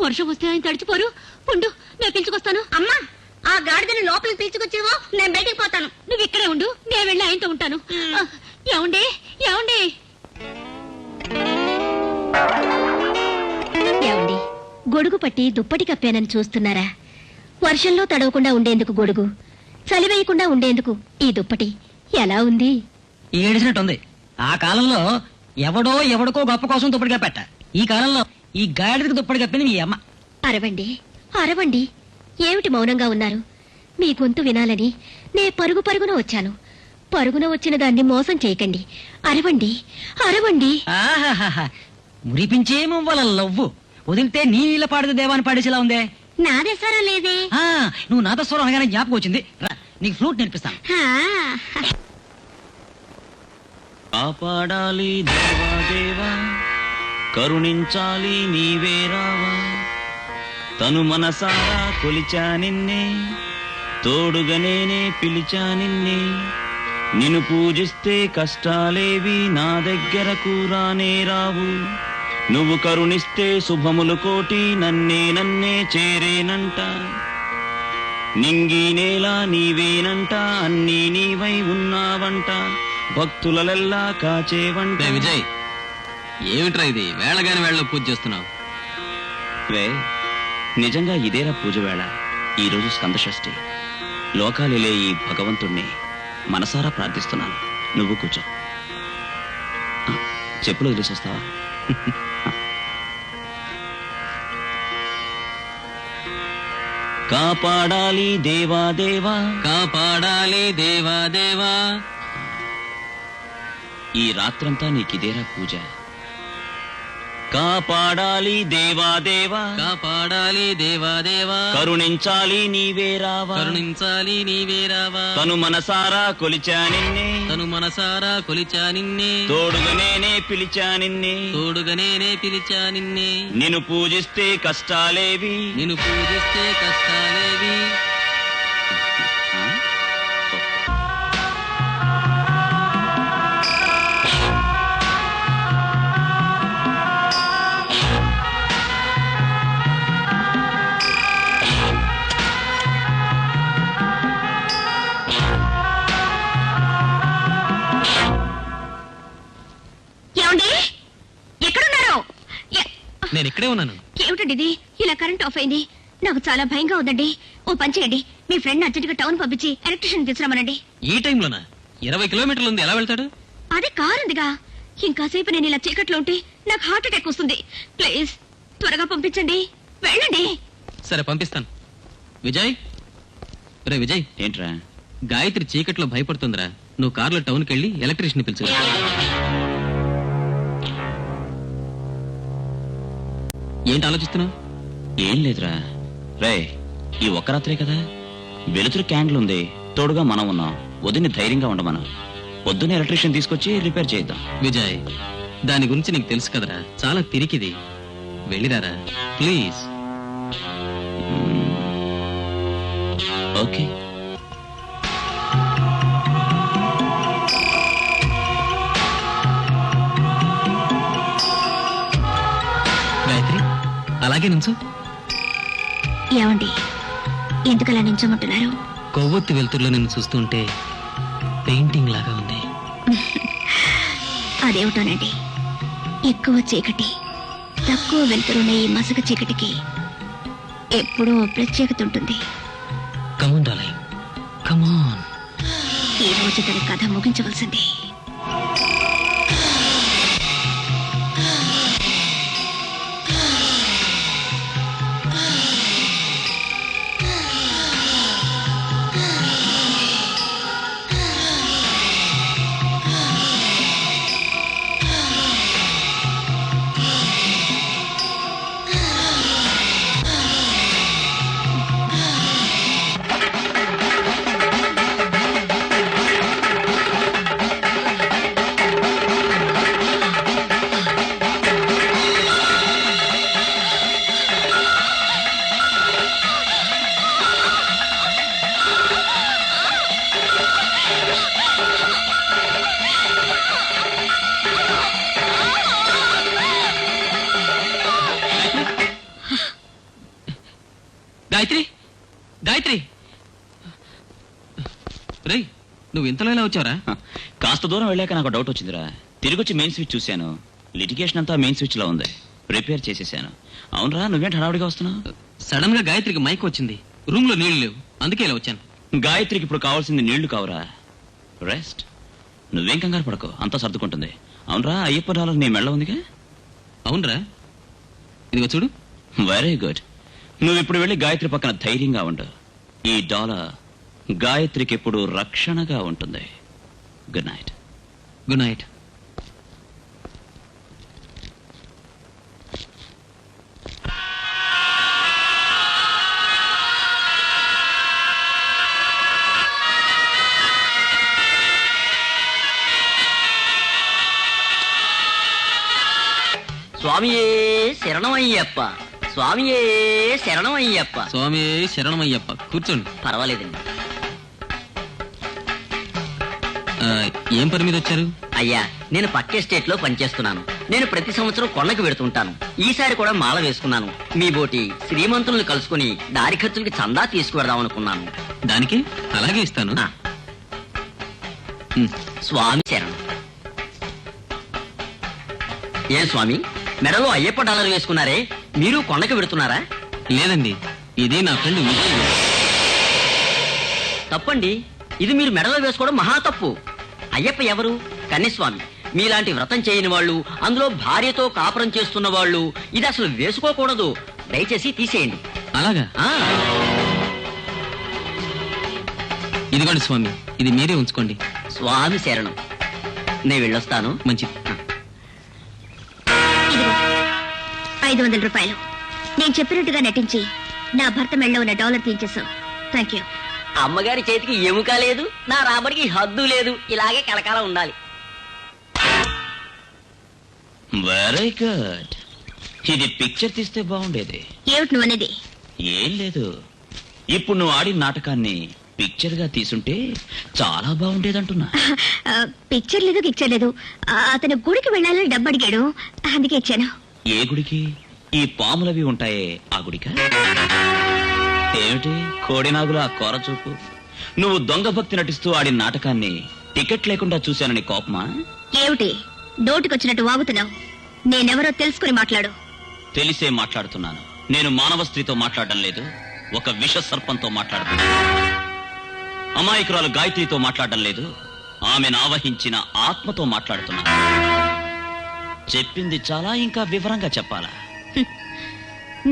వర్షం వస్తే ఆయన తడిచిపోరు. ఉండు, నేను పిలుచుకొస్తాను. అమ్మా, ఆ గాడిదని లోపలికి పిలుచుకొచ్చేవో నేను బయటికి పోతాను. నువ్వు ఇక్కడే ఉండు, నేను వెళ్ళి ఆయనతో ఉంటాను. ఏమండి ఏమండి ఏమండి, గొడుగు పట్టి దుప్పటి కప్పానని చూస్తున్నారా? వర్షంలో తడవకుండా ఉండేందుకు గొడుగు, చలి వేయకుండా ఉండేందుకు ఈ దుప్పటి ఎలా ఉంది? ఏడిసినట్టుంది. ఆ కాలంలో ఎవడో ఎవడికో గొప్ప కోసం దుప్పటి కప్పెట్ట. ఈ కాలంలో ఈ గాడిదకి దుప్పటి కప్పింది మీ అమ్మ. అరవండి అరవండి, ఏమిటి మౌనంగా ఉన్నారు? మీ గొంతు వినాలని నే పరుగు పరుగున వచ్చాను. పరుగున వచ్చిన దాన్ని మోసం చేయకండి. అరవండి అరవండి. ఆహాహా, మురిపించే మువ్వల లవ్వు వదిలితే నీ నీళ్ళ పాడితే దేవాన్ని పాడేసేలా ఉందే. నాదేశారా లేదే. నువ్వు నాతో స్వరం అనగానే జ్ఞాపకం వచ్చింది. రా, నీకు ఫ్లూట్ నేర్పిస్తాను. కాపాడాలి దేవా దేవా, కరుణించాలి నీవే రావా. తను మనసారా కొలిచా నిన్నే, తోడుగా నేనే పిలిచా నిన్నే. నిన్ను పూజిస్తే కష్టాలేవి నా దగ్గరకు రానే రావు. నువ్వు కరుణిస్తే శుభములు కోటి నన్నే చేరేనంట. నింగి నేల నీవేనంట, అన్నీ నీవై ఉన్నావంట. భక్తులెల్లా కాచేవంట. విజయ్, ఏమిట్రా ఇది? వేళగాని వేళలో పూజ చేస్తున్నావు. రే, నిజంగా ఇదేరా పూజ వేళ. ఈరోజు స్కందషష్ఠి. లోకాలిలే ఈ భగవంతుణ్ణి మనసారా ప్రార్థిస్తున్నాను. నువ్వు కూర్చో. చెప్పులు వదిలేసి వస్తావా? కాపాడాలి దేవా దేవా, కాపాడాలి దేవా దేవా. ఈ రాత్రంతా నీకిదేరా పూజ. కాపాడాలి దేవా దేవా, కాపాడాలి దేవా దేవా. కరుణించాలి నీవే రావా, కరుణించాలి నీవే రావా. తను మనసారా కొలిచా నిన్నే, తను మనసారా కొలిచా నిన్నే. తోడుగా నేనే పిలిచా నిన్నే, తోడుగా నేనే పిలిచా నిన్నే. నిన్ను పూజిస్తే కష్టాలేవి, నిన్ను పూజిస్తే కష్టాలేవి. నేను ఇక్కడే ఉన్నాను. ఏమిటండి ఇది? ఇలా కరెంట్ ఆఫ్ అయింది. నాకు చాలా భయంగా ఉందండి. ఓ పని చేయండి, మీ ఫ్రెండ్ అర్జెంట్ గా టౌన్ పంపించి ఎలక్ట్రిషియన్ తీసుకురామనండి. ఈ టైంలోనా? 20 కిలోమీటర్లు ఉంది, ఎలా వెళ్తాడు? అదే కారు ఉందిగా. ఇంకాసేపు నేను ఇలా చీకట్లో ఉంటే నాకు హార్ట్ అటాక్ వస్తుంది. ప్లీజ్ త్వరగా పంపించండి. వెళ్ళండి. సరే, పంపిస్తాను. విజయ్, రే విజయ్, ఏంట్రా? గాయత్రి చీకట్లో భయపడుతుందిరా. నువ్వు కార్లో టౌన్కి వెళ్ళి ఎలక్ట్రీషియన్ పిలుచు. ఏంటి ఆలోచిస్తున్నావు? ఏం లేదురా. రే, ఈ ఒక్క రాత్రే కదా, వెలుతురు క్యాండిల్ ఉంది, తోడుగా మనం ఉన్నాం. వదిని ధైర్యంగా ఉండమను. పొద్దున్నే ఎలక్ట్రీషియన్ తీసుకొచ్చి రిపేర్ చేద్దాం. విజయ్, దాని గురించి నీకు తెలుసు కదరా, చాలా తిరిగిది. వెళ్ళిరారా ప్లీజ్. ఓకే. గాయత్రి, అలాగే నుంచు. ఏమండి, ఎందుకలా నించోమంటున్నారు? కొవ్వొత్తి వెలుతురులో నిన్ను చూస్తుంటే పెయింటింగ్ లాగా ఉంది. అదేమిటోనండి, ఎక్కువ చీకటి తక్కువ వెలుతురున్న ఈ మసక చీకటికి ఎప్పుడూ ఓ ప్రత్యేకత ఉంటుంది. Come on darling, come on. ఈ రోజు తన కథ ముగించవలసింది. గాయత్రి, గాయత్రి, రేయ్, నువ్వు ఇంతలో ఎలా వచ్చావురా? కాస్త దూరం వెళ్ళాక నాకు డౌట్ వచ్చిందిరా. తిరిగొచ్చి మెయిన్ స్విచ్ చూశాను. లిటిగేషన్ అంతా మెయిన్ స్విచ్ లో ఉంది. రిపేర్ చేసేసాను. అవునరా, నువ్వేంటి హడావుడిగా వస్తున్నావు? సడన్ గా గాయత్రికి మైక్ వచ్చింది. రూమ్ లో నీళ్లు లేవు, అందుకే ఇలా వచ్చాను. గాయత్రికి ఇప్పుడు కావాల్సింది నీళ్లు కావురా, రెస్ట్. నువ్వేం కంగారు పడకు, అంతా సర్దుకుంటుంది. అవునరా, అయ్యప్ప డాలర్ నీ మెళ్ళ ఉందిగా? అవునరా, ఇదిగో చూడు. Very good. నువ్వు ఇప్పుడు వెళ్ళి గాయత్రి పక్కన ధైర్యంగా ఉండు. ఈ డాలర్ గాయత్రికి ఎప్పుడు రక్షణగా ఉంటుంది. Good night. Good night. స్వామియే శరణమయ్యప్ప, స్వామియే శరణమయ్యప్ప. స్వామి శరణమయ్యప్ప. కూర్చోండి. పర్వాలేదండి. ఏం పని మీద వచ్చారు? అయ్యా, నేను పక్కే స్టేట్ లో పనిచేస్తున్నాను. నేను ప్రతి సంవత్సరం కొండకు వెడుతుంటాను. ఈసారి కూడా మాల వేసుకున్నాను. మీ బోటి శ్రీమంతుల్ని కలుసుకుని దారి ఖర్చులకి చందా తీసుకువెడదాం అనుకున్నాను. దానికి అలాగే ఇస్తాను. ఆ. స్వామి శరణం. ఏం స్వామి, మెడలో అయ్యప్ప డాలర్ వేసుకున్నారే, మీరు కొండకు వెడుతున్నారా? లేదండి, ఇది నా ఫ్రెండ్ విజయ్. తప్పండి, ఇది మీరు మెడలో వేసుకోవడం మహా తప్పు. అయ్యప్ప ఎవరు? కన్యస్వామి. మీలాంటి వ్రతం చేయని వాళ్ళు, అందులో భార్యతో కాపురం చేస్తున్న వాళ్ళు ఇది అసలు వేసుకోకూడదు. దయచేసి తీసేయండి. అలాగా? ఆ, ఇదిగోండి స్వామి, ఇది మీరే ఉంచుకోండి. స్వామి శరణం. నేను వెళ్ళొస్తాను. మంచిది. ఇదిగో 500 రూపాయలు. నేను చెప్పినట్టుగా నటించి నా భర్త మెళ్ళలో ఉన్న డాలర్ తీయించేశావు. Thank you. అమ్మగారి చేతికి ఎముక లేదు, నా రాబడికి హద్దు లేదు. ఇలాగే కలకాలం ఉండాలి. Very good. ఇది పిక్చర్ తీస్తే బాగుండేది. ఏమిటి నువ్వు అనేది? ఏం లేదు, ఇప్పుడు నువ్వు ఆడిన నాటకాన్ని పిక్చర్ గా తీసుంటే చాలా బాగుండేదంటున్నా. పిక్చర్ లేదు గిక్చర్ లేదు. అతను గుడికి వెళ్ళాలని డబ్బు అడిగాడు, అందుకే ఇచ్చాను. ఏ గుడికి? ఈ పాములవి ఉంటాయే ఆ గుడికా? ఏమిటి కోడినాగుల ఆ కోర చూపు? నువ్వు దొంగ భక్తి నటిస్తూ ఆడిన నాటకాన్ని టికెట్ లేకుండా చూశానని కోపమా? ఏమిటి నోటికొచ్చినట్టు వాగుతున్నావు? నేనెవరో తెలుసుకుని మాట్లాడు. తెలిసే మాట్లాడుతున్నాను. నేను మానవ స్త్రీతో మాట్లాడడం లేదు, ఒక విష సర్పంతో మాట్లాడుతున్నాను. అమాయకురాలు గాయత్రితో మాట్లాడడం లేదు, ఆమెను ఆవహించిన ఆత్మతో మాట్లాడుతున్నాను. చెప్పింది చాలా, ఇంకా వివరంగా చెప్పాలా?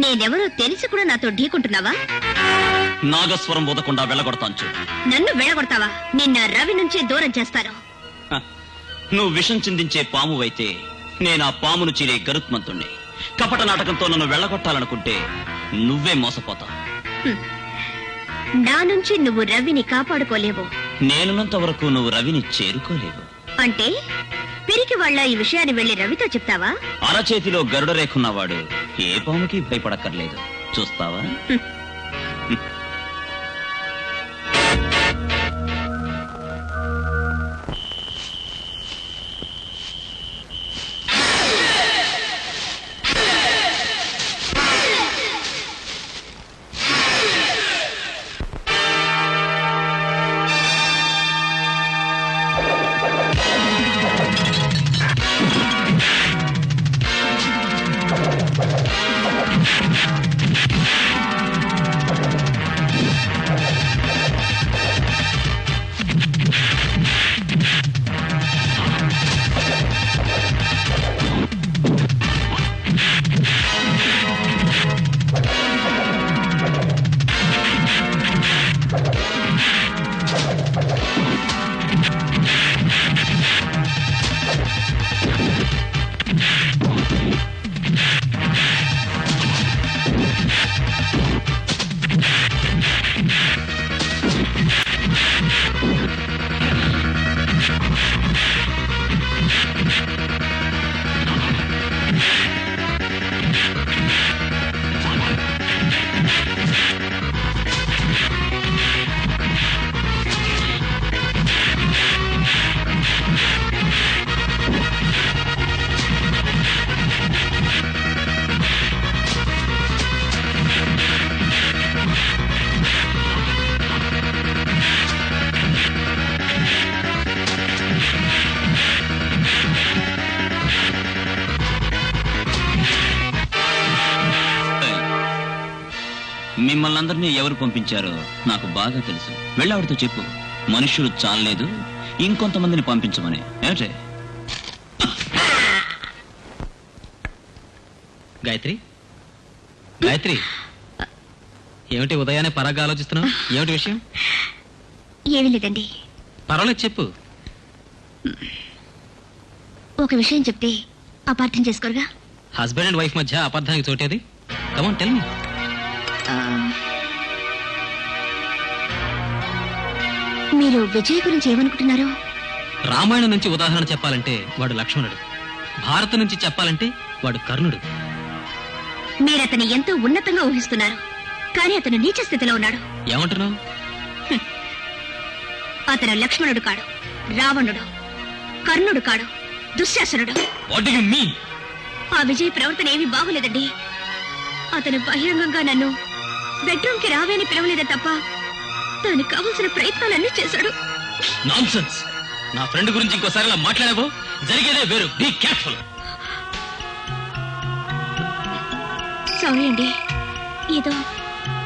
నేనెవరో తెలిసి కూడా నాతో ఢీకుంటున్నావా? నాగస్వరం ఊదకుండా వెళ్ళగొడతాను చూడు. నన్ను వెళ్ళగొడతావా? నిన్న రవి నుంచే దూరం చేస్తాను. హ, నువ్వు విషం చిందించే పాము అయితే నేను ఆ పామును చీరే గరుత్మంతుణ్ణి. కపట నాటకంతో నన్ను వెళ్ళగొట్టాలనుకుంటే నువ్వే మోసపోతావు. నా నుంచి నువ్వు రవిని కాపాడుకోలేవు. నేనున్నంత వరకు నువ్వు రవిని చేరుకోలేవు. అంటే పిరికి వాళ్ళ ఈ విషయాన్ని వెళ్లి రవితో చెప్తావా? అరచేతిలో గరుడ రేఖున్నవాడు ఏ పాముకి భయపడక్కర్లేదు. చూస్తావా? మిమ్మల్ని అందరినీ ఎవరు పంపించారో నాకు బాగా తెలుసు. వెళ్ళావిడతో చెప్పు, మనుషులు చాలలేదు, ఇంకొంతమందిని పంపించమని. ఏమిటే? గాయత్రి, గాయత్రి, ఏమిటి ఉదయాన్నే పరాగా ఆలోచిస్తున్నావు? ఏమిటి విషయం? ఏమీ లేదండి. పర్వాలేదు, చెప్పు. ఒక విషయం చెప్తే అపార్థం చేసుకోరుగా? హస్బెండ్ అండ్ వైఫ్ మధ్య అపార్థానికి చోటేది? Come on tell me. మీరు విజయ్ గురించి ఏమనుకుంటున్నారు? రామాయణం నుంచి ఉదాహరణ చెప్పాలంటే వాడు లక్ష్మణుడు, భారతం నుంచి చెప్పాలంటే వాడు కర్ణుడు. మీరతని ఎంతో ఉన్నతంగా ఊహిస్తున్నారు, కానీ అతను నీచ స్థితిలో ఉన్నాడు. ఏమంటున్నావు? అతను లక్ష్మణుడు కాడు, రావణుడు, కర్ణుడు కాడు, దుశ్శాసనుడు. What do you mean? ఆ విజయ్ ప్రవర్తన ఏమీ బాగులేదండి. అతను బహిరంగంగా నన్ను బెడ్రూమ్ కి రావేని పిలవలేదే తప్ప దానికి కావలసిన ప్రయత్నాలన్నీ చేశాడు. నాన్సెన్స్. నా ఫ్రెండ్ గురించి ఇంకోసారి ఇలా మాట్లాడావో జరిగేదే వేరు. Be careful. సారీ అండి, ఏదో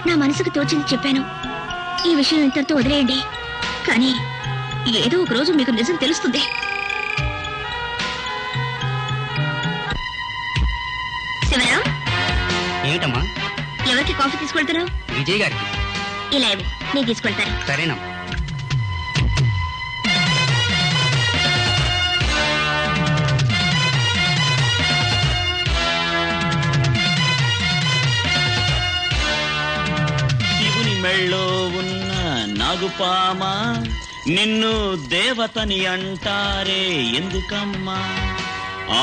నా మనసుకు తోచింది చెప్పాను. ఈ విషయం ఇంతటితో వదిలేయండి. కానీ ఏదో ఒక రోజు మీకు నిజం తెలుస్తుంది. శివరా, ఏమిటమ్మా? ఎవరికి కాఫీ తీసుకెళ్తున్నావు? విజయ్ గారికి. ఇలా ఇవ్వు, నేను తీసుకెళ్తాను. సరేనా? శివుని మెళ్ళో ఉన్న నాగుపామా, నిన్ను దేవతని అంటారే ఎందుకమ్మా?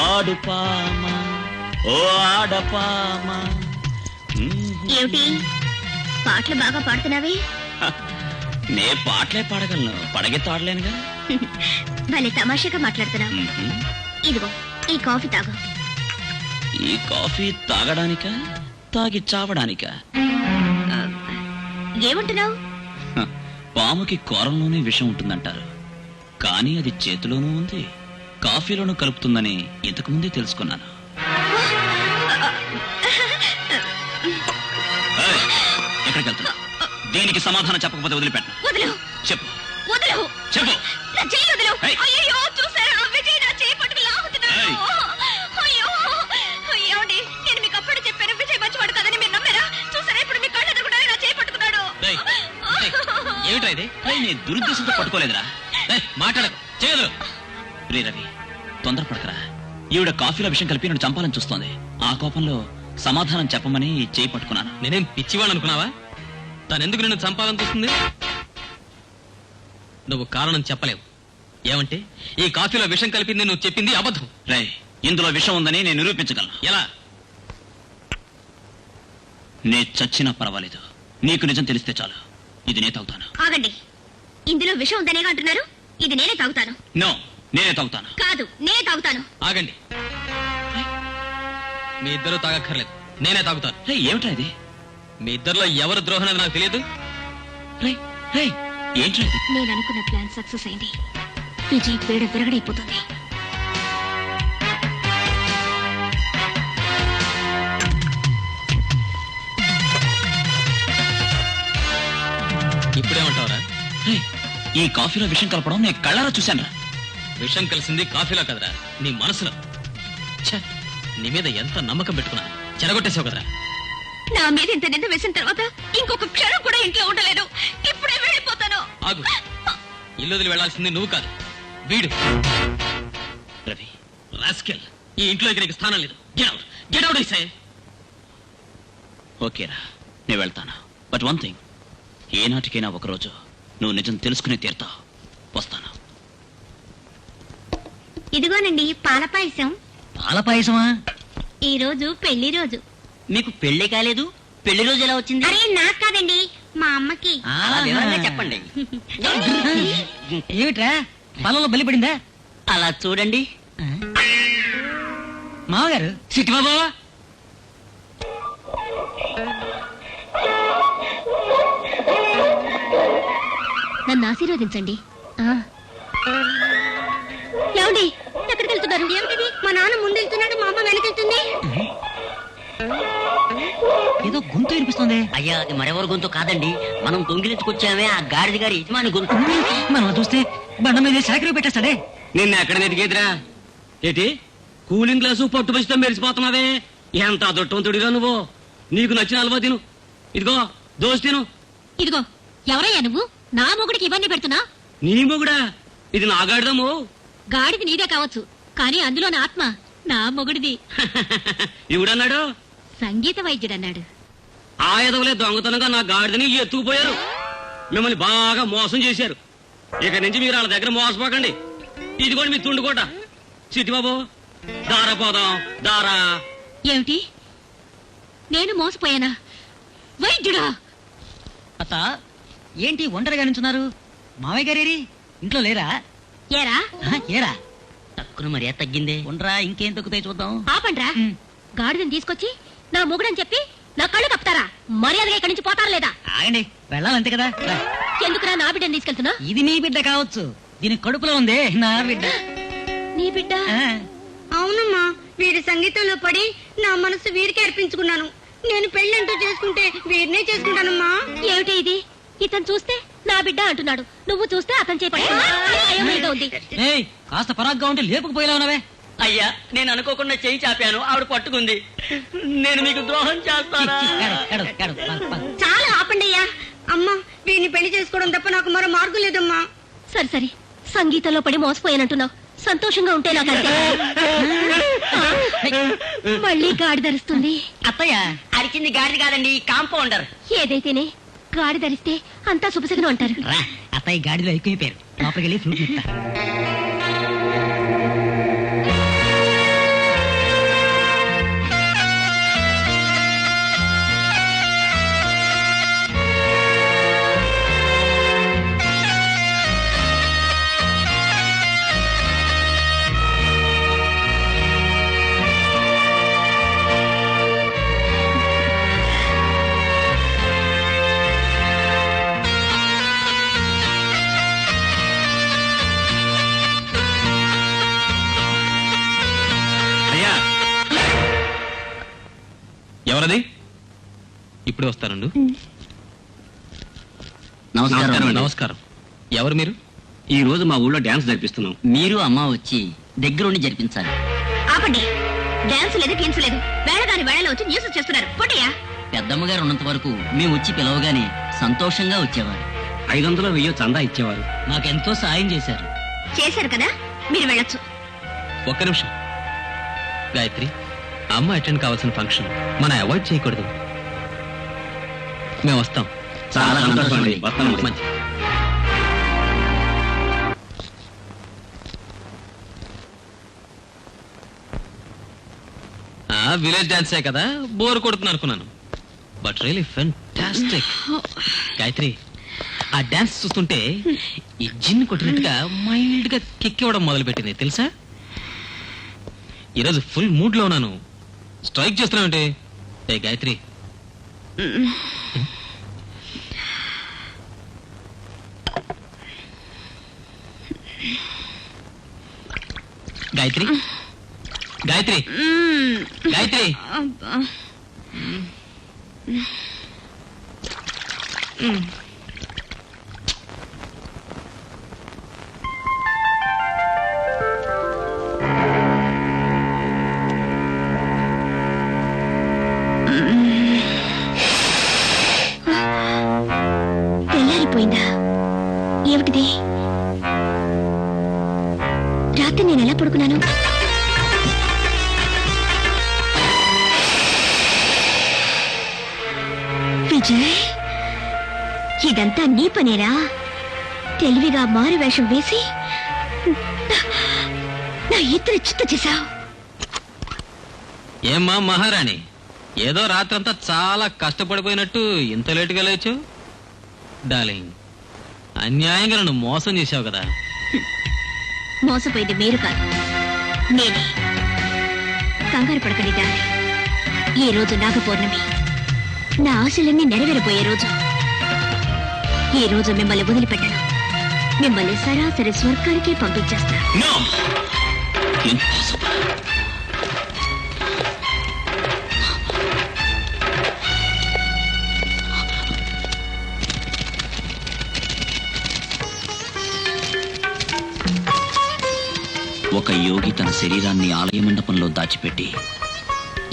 ఆడుపామా, ఓ ఆడపామా. ఏమిటి పాటలు బాగా పాడుతున్నావే? నే పాటలే పాడగలను, పడగెత్తి ఆడలేనుగా. భలే తమాషాగా మాట్లాడుతున్నావు. ఇదిగో ఈ కాఫీ తాగు. ఈ కాఫీ తాగడానికా, తాగి చావడానికా? ఏమంటున్నావు? పాముకి కూరలోనే విషం ఉంటుందంటారు, కానీ అది చేతిలోనూ ఉంది, కాఫీలోనూ కలుపుతుందని ఇంతకు ముందే తెలుసుకున్నాను. ఎక్కడికి వెళ్తున్నా? దీనికి సమాధానం చెప్పకపోతే వదిలిపెట్టను. వదలు. చెప్పు, వదలు. చెప్పు. నా చెయ్యి వదలు. ఏయ్. అయ్యయ్యో, చూసారా? విజయ్ నా చెయ్యి పట్టుకు లాగుతున్నాడు. ఏయ్. అయ్యో, ఏమండి, నేను మీకు అప్పుడు చెప్పాను విజయ్ మంచివాడు కాదని మీరు నమ్మారా? చూసారా ఇప్పుడు మీ కళ్ళు ఎదురుగుండానే నా చెయ్యి పట్టుకున్నాడు. ఏయ్, నేను దురుద్దేశంతో పట్టుకోలేదురా. మాట్లాడకు, చేయదు. రే రవి, తొందరపడకరా. ఈవిడ కాఫీలో విషయం కలిపి నన్ను చంపాలని చూస్తోంది. ఆ కోపంలో సమాధానం చెప్పమని చేయి పట్టుకున్నాను. నేనేం పిచ్చివాడు అనుకున్నావా? తనెందుకు నిన్ను చంపాలని చూస్తుంది? నువ్వు కారణం చెప్పలేవు. ఏమంటే ఈ కాఫీలో విషం కలిపింది నువ్వు చెప్పింది అబద్ధం. రే, ఇందులో విషం ఉందని నేను నిరూపించగలను. ఎలా? నే చచ్చినా పర్వాలేదు, నీకు నిజం తెలిస్తే చాలు. ఇది నే తాగుతాను. ఆగండి, ఇందులో విషం ఉందనేగా అంటున్నారు. ఇది నేనే తాగుతాను. నో, నేనే తాగుతాను. కాదు, నేనే తాగుతాను. ఆగండి, మీ ఇద్దరు తాగక్కర్లేదు, నేనే తాగుతాను. రే, ఏమిటా ఇది? మీ ఇద్దరిలో ఎవరు ద్రోహం అనేది నాకు తెలియదు. రే రే, ఏంట్రా ఇది? నేను అనుకున్న ప్లాన్ సక్సెస్ అయింది. విజయ్ పేడ విరగడైపోతుంది. ఇప్పుడేమంటావరా? రే, ఈ కాఫీలో విషం కలపడం నేను కళ్ళారా చూశానురా. విషం కలిసింది కాఫీలో కదరా, నీ మనసులో. ఛ, నీ మీద ఎంత నమ్మకం పెట్టుకున్నా చెరగొట్టేసావు కదరా. నా మీద ఇంత నింద వేసిన తర్వాత ఇంకొక క్షణం కూడా ఇంట్లో ఉండలేదు. ఇప్పుడే వెళ్ళిపోతాను. ఆగు, ఇల్లు వదిలి వెళ్లాల్సింది నువ్వు కాదు, వీడు. రవి, రాస్కెల్, ఈ ఇంట్లో ఇక నీకు స్థానం లేదు. Get out I say. ఓకేరా, నేను వెళ్తాను. బట్ వన్ థింగ్, ఏనాటికైనా ఒకరోజు నువ్వు నిజం తెలుసుకునే తీరుతావు. వస్తాను. ఇదిగోనండి పాల పాయసం. పాల పాయసమా? ఈ రోజు పెళ్లి రోజు. మీకు పెళ్లి కాలేదు, పెళ్లి రోజు ఎలా వచ్చింది? అరే నాకు కాదండి, మా అమ్మకి. అలా వివరంగా చెప్పండి. ఏమిట్రా, పాలలో బలిపడిందా? అలా చూడండి. మామగారు. సిట్టి బాబా, నన్ను ఆశీర్వదించండి. ఏమండి, ఎక్కడికి వెళ్తున్నారు? ఏమిటిది? మా నాన్న ముందు వెళ్తున్నాడు, మా అమ్మ వెనకెళ్తుంది. ఏదో గొంతు వినిపిస్తుంది. అయ్యా, అది మరెవరి గొంతు కాదండి, మనం దొంగిలించుకొచ్చామే ఆ గాడిద గారి యజమాని గొంతు. మనం చూస్తే బండ మీద శాఖలు పెట్టేస్తాడే. నిన్న ఎక్కడ నెతికేదిరా? ఏటి కూలింగ్ గ్లాసు పట్టు పచ్చితో మెరిసిపోతున్నావే? ఎంత అదొట్టంతుడిగా నువ్వు. నీకు నచ్చిన హల్వా తిను. ఇదిగో దోశ తిను. ఇదిగో, ఎవరయ్యా నువ్వు? నా మొగుడికి ఇవన్నీ పెడుతున్నా? నీ మొగుడా? ఇది నా గాడిదము. గాడిది నీదే కావచ్చు, కానీ అందులో నా ఆత్మ నా మొగుడిది. ఇవిడన్నాడు, సంగీత వైద్యుడన్నాడు. ఆ ఎదవలే దొంగతనంగా నా గాడిదని ఎత్తుకుపోయారు. మిమ్మల్ని బాగా మోసం చేశారు. ఇక నుంచి మీరు వాళ్ళ దగ్గర మోసపోకండి. ఇదిగోండి మీ తుండుకోట. చిట్టిబాబు, దారా పోదాం, దారా. ఏమిటి, నేను మోసపోయానా? వైద్యుడా? అత్త, ఏంటి ఒంటరిగా నుంచున్నారు? మామయ్య గారేరి ఇంట్లో లేరా? ఏరా, ఏరా తక్కువ మర్యాద తగ్గిందే. ఉండరా, ఇంకేం తగ్గుతాయి చూద్దాం. ఆపండ్రా. గాడిదని తీసుకొచ్చి నా మొగుడని చెప్పి నా కళ్ళు కప్తారా? మర్యాదగా ఇక్కడి నుంచి పోతారా లేదా? ఆగండి, వెళ్ళాలంతే కదా. రా. ఎందుకురా నా బిడ్డని తీసుకెళ్తున్నా? ఇది నీ బిడ్డ కావచ్చు, దీని కడుపులో ఉంది నా బిడ్డ. నీ బిడ్డ? అవునమ్మా, వీడి సంగీతంలో పడి నా మనసు వీరికి అర్పించుకున్నాను. నేను పెళ్ళంటూ చేసుకుంటే వీరినే చేసుకుంటానమ్మా. ఏమిటి ఇది? ఇతను చూస్తే నా బిడ్డ అంటున్నాడు, నువ్వు చూస్తే అతను చేపట్టిగా ఉంది. ఏయ్, కాస్త పరాగ్గా ఉంటే లేపుకుపోయేలా ఉన్నావే. అయ్యా, నేను అనుకోకుండా చేయి చాపాను, ఆవిడ పట్టుకుంది. నేను మీకు ద్రోహం చేస్తానా? చాలా ఆపండి అయ్యా. అమ్మా, వీడిని పెళ్లి చేసుకోవడం తప్ప నాకు మరో మార్గం లేదమ్మా. సరి సరి, సంగీతంలో పడి మోసపోయానంటున్నావు. సంతోషంగా ఉంటే నాకు అంతే. మళ్ళీ గాడి ధరిస్తుంది. అత్తయ్య, అరిచింది గాడిది కాదండి, కాంపౌండర్. ఏదైతేనే గాడి ధరిస్తే అంతా శుభశకనం అంటారు. రా, అత్తయ్య గాడిలో ఎక్కువైపోయారు. లోపలికి వెళ్ళి ఫ్లూట్ చెప్తా. ఎవరది? ఇప్పుడే వస్తానండు. నమస్కారం. నమస్కారం. ఎవరు మీరు? ఈ రోజు మా ఊళ్ళో డాన్స్ జరిపిస్తున్నాం. మీరు అమ్మ వచ్చి దగ్గరుండి జరిపించాలి. ఆపండి, డాన్స్ లేదు, గేమ్స్ లేదు. వేళగాని వేళలో వచ్చి న్యూస్ చేస్తున్నారు. పొట్టయ్యా, పెద్దమ్మగారు ఉన్నంత వరకు మేము వచ్చి పిలవగానే సంతోషంగా వచ్చేవారు. 500 1000 చందా ఇచ్చేవారు. నాకెంతో సాయం చేశారు. చేశారు కదా, మీరు వెళ్ళొచ్చు. ఒక్క నిమిషం గాయత్రి, అమ్మ అటెండ్ కావాల్సిన ఫంక్షన్ మనం అవాయిడ్ చేయకూడదు. మేము వస్తాం. చాలా సంతోషం అండి. వస్తామండి. మంచి. విలేజ్ డాన్సే కదా, బోర్ కొడుతుంది అనుకున్నాను. But really fantastic. గాయత్రి, ఆ డాన్స్ చూస్తుంటే ఈ జిన్ కొట్టినట్టుగా మైల్డ్ గా కిక్ ఇవ్వడం మొదలు పెట్టింది తెలుసా. ఈరోజు ఫుల్ మూడ్ లో ఉన్నాను. స్ట్రైక్ చేస్తున్నావంటే ఏ గాయత్రి? గాయత్రి, గాయత్రి, గాయత్రి. తెల్లారిపోయిందా? ఏమిటిది? రాత్రి నేను ఎలా పడుకున్నాను? విజయ్, ఇదంతా నీ పనేరా? తెలివిగా మారు వేషం వేసి నా ఇద్దరు చిత్త చేశావు. ఏమ్మా మహారాణి, ఏదో రాత్రంతా చాలా కష్టపడిపోయినట్టు ఇంత లేటుగా లేచు? డార్లింగ్, అన్యాయంగా నన్ను మోసం చేశావు కదా. మోసపోయింది మీరు కాదు, నేనే. కంగారు పడకండి డార్లింగ్. ఈ రోజు నాగపౌర్ణమి, నా ఆశలన్నీ నెరవేరబోయే రోజు. ఈ రోజు మిమ్మల్ని వదిలిపెట్టను. మిమ్మల్ని సరాసరి స్వర్గానికి పంపించేస్తా. No! Impossible. ఒక యోగి తన శరీరాన్ని ఆలయ మండపంలో దాచిపెట్టి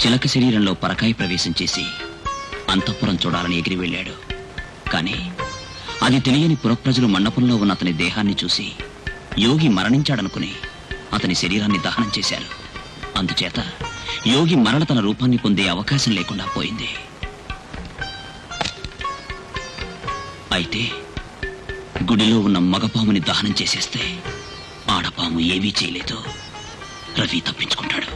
చిలక శరీరంలో పరకాయ ప్రవేశం చేసి అంతఃపురం చూడాలని ఎగిరి వెళ్ళాడు. కానీ అది తెలియని పురప్రజలు మండపంలో ఉన్న అతని దేహాన్ని చూసి యోగి మరణించాడనుకుని అతని శరీరాన్ని దహనం చేశారు. అందుచేత యోగి మరల తన రూపాన్ని పొందే అవకాశం లేకుండా పోయింది. అయితే గుడిలో ఉన్న మగపాముని దహనం చేసేస్తే ఆడపాము ఏమీ చేయలేదు. రవి తప్పించుకుంటాడు.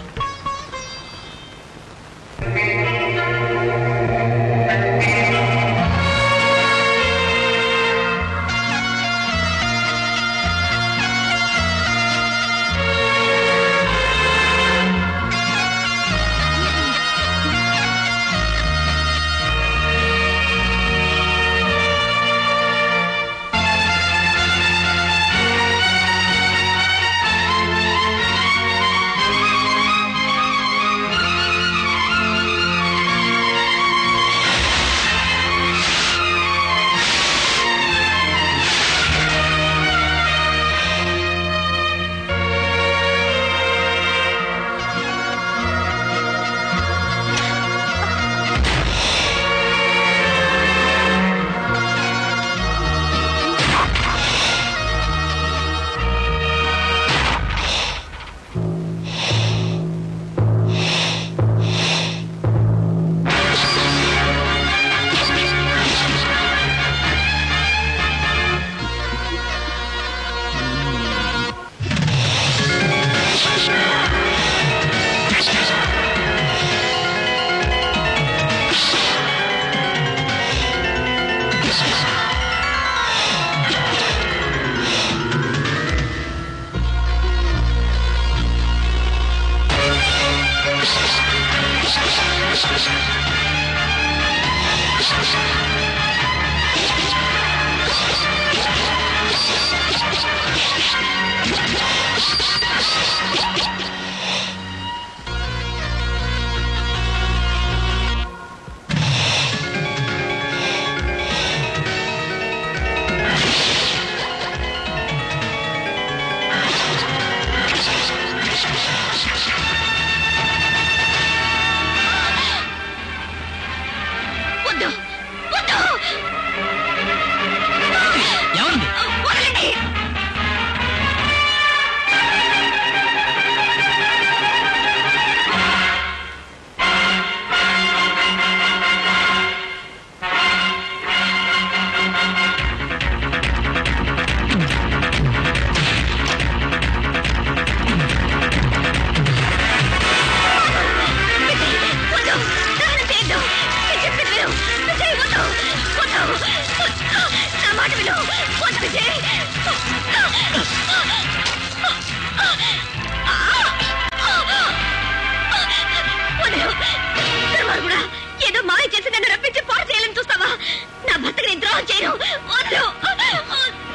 చేయను. వదలు.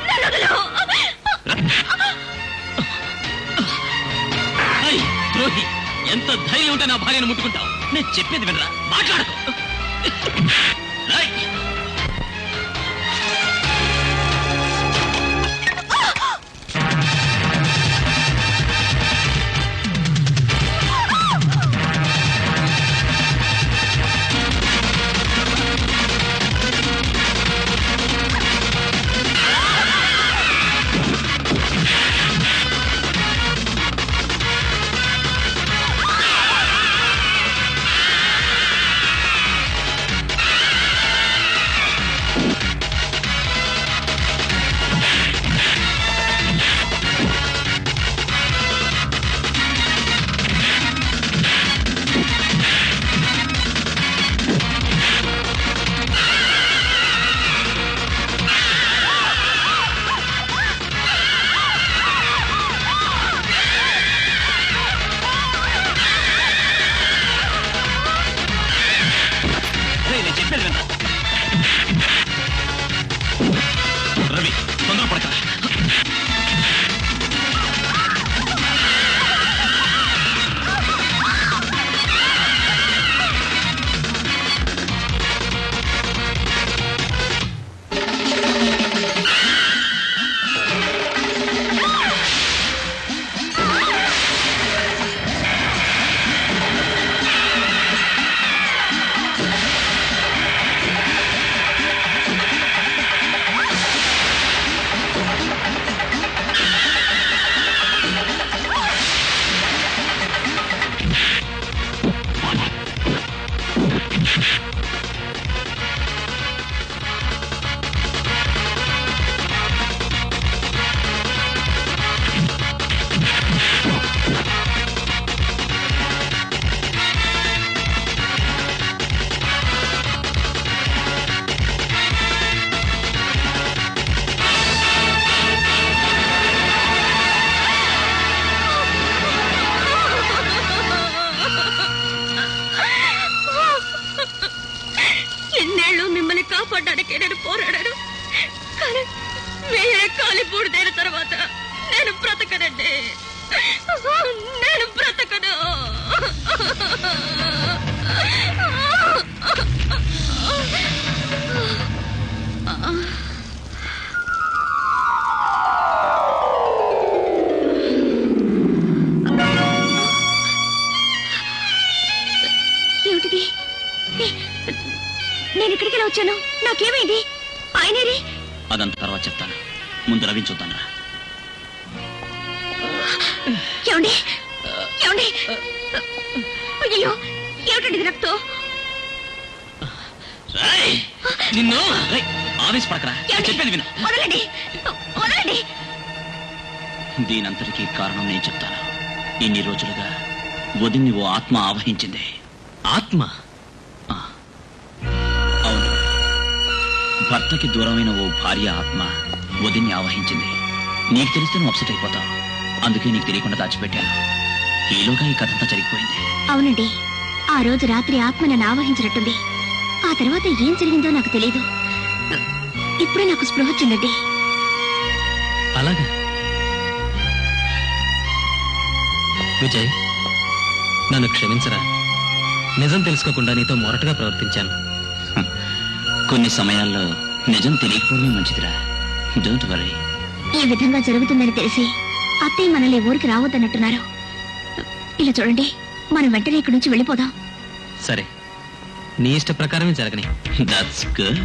నన్ను వదలు. ఏయ్, ద్రోహి, ఎంత ధైర్యం ఉంటే నా భార్యను ముట్టుకుంటావు? నేను చెప్పేది వినరా, మాట్లాడకు. ఏయ్, నేను చెప్పేది వినరా. రవి, తొందరపడక. ఎన్నేళ్ళు మిమ్మల్ని కాపాడడానికి నేను పోరాడాను. కానీ వేరే కాలిపూడిదైన తర్వాత నేను బ్రతకనండి. నేను బ్రతకను. ఏమిటిది? నేను ఇక్కడికి ఎలా వచ్చాను? నాకేమైంది? ఆయనేది? అదంతా తర్వాత చెప్తాను, ముందు రవిని చూద్దాను రా. ఏమండి? ఏమండి? అయ్యో, ఏమిటండి ఇది రక్తం? రేయ్, నిన్ను రేయ్, ఆవేశపడకరా, నేను చెప్పేది విను. వదలండి, వదలండి. దీనంతటికీ కారణం నేను చెప్తాను. ఇన్ని రోజులుగా వదిన్ని ఓ ఆత్మ ఆవహించింది. ఆత్మ? ఆ, అవును, భర్తకి దూరమైన ఓ భార్య ఆత్మ వదిన్ని ఆవహించింది. నీకు తెలిస్తే నువ్వు అప్సెట్ అయిపోతావు, అందుకే నీకు తెలియకుండా దాచిపెట్టాను. ఈలోగా ఈ కథంతా జరిగిపోయింది. అవునండి, ఆ రోజు రాత్రి ఆత్మ నన్ను ఆవహించినట్టుంది. ఆ తర్వాత ఏం జరిగిందో నాకు తెలియదు. ఇప్పుడే నాకు స్పృహ వచ్చిందండి. అలాగా? విజయ్, నన్ను క్షమించరా. నిజం తెలుసుకోకుండా నీతో మొరటగా ప్రవర్తించాను. కొన్ని సమయాల్లో నిజం తెలియకపోవడమే మంచిదిరా. Don't worry. ఈ విధంగా జరుగుతుందని తెలిసి అత్తయ్య మనల్ని ఊరికి రావద్దన్నట్టున్నారు. ఇలా చూడండి, మనం వెంటనే ఇక్కడి నుంచి వెళ్ళిపోదాం. సరే, నీ ఇష్ట ప్రకారమే జరగని. That's good.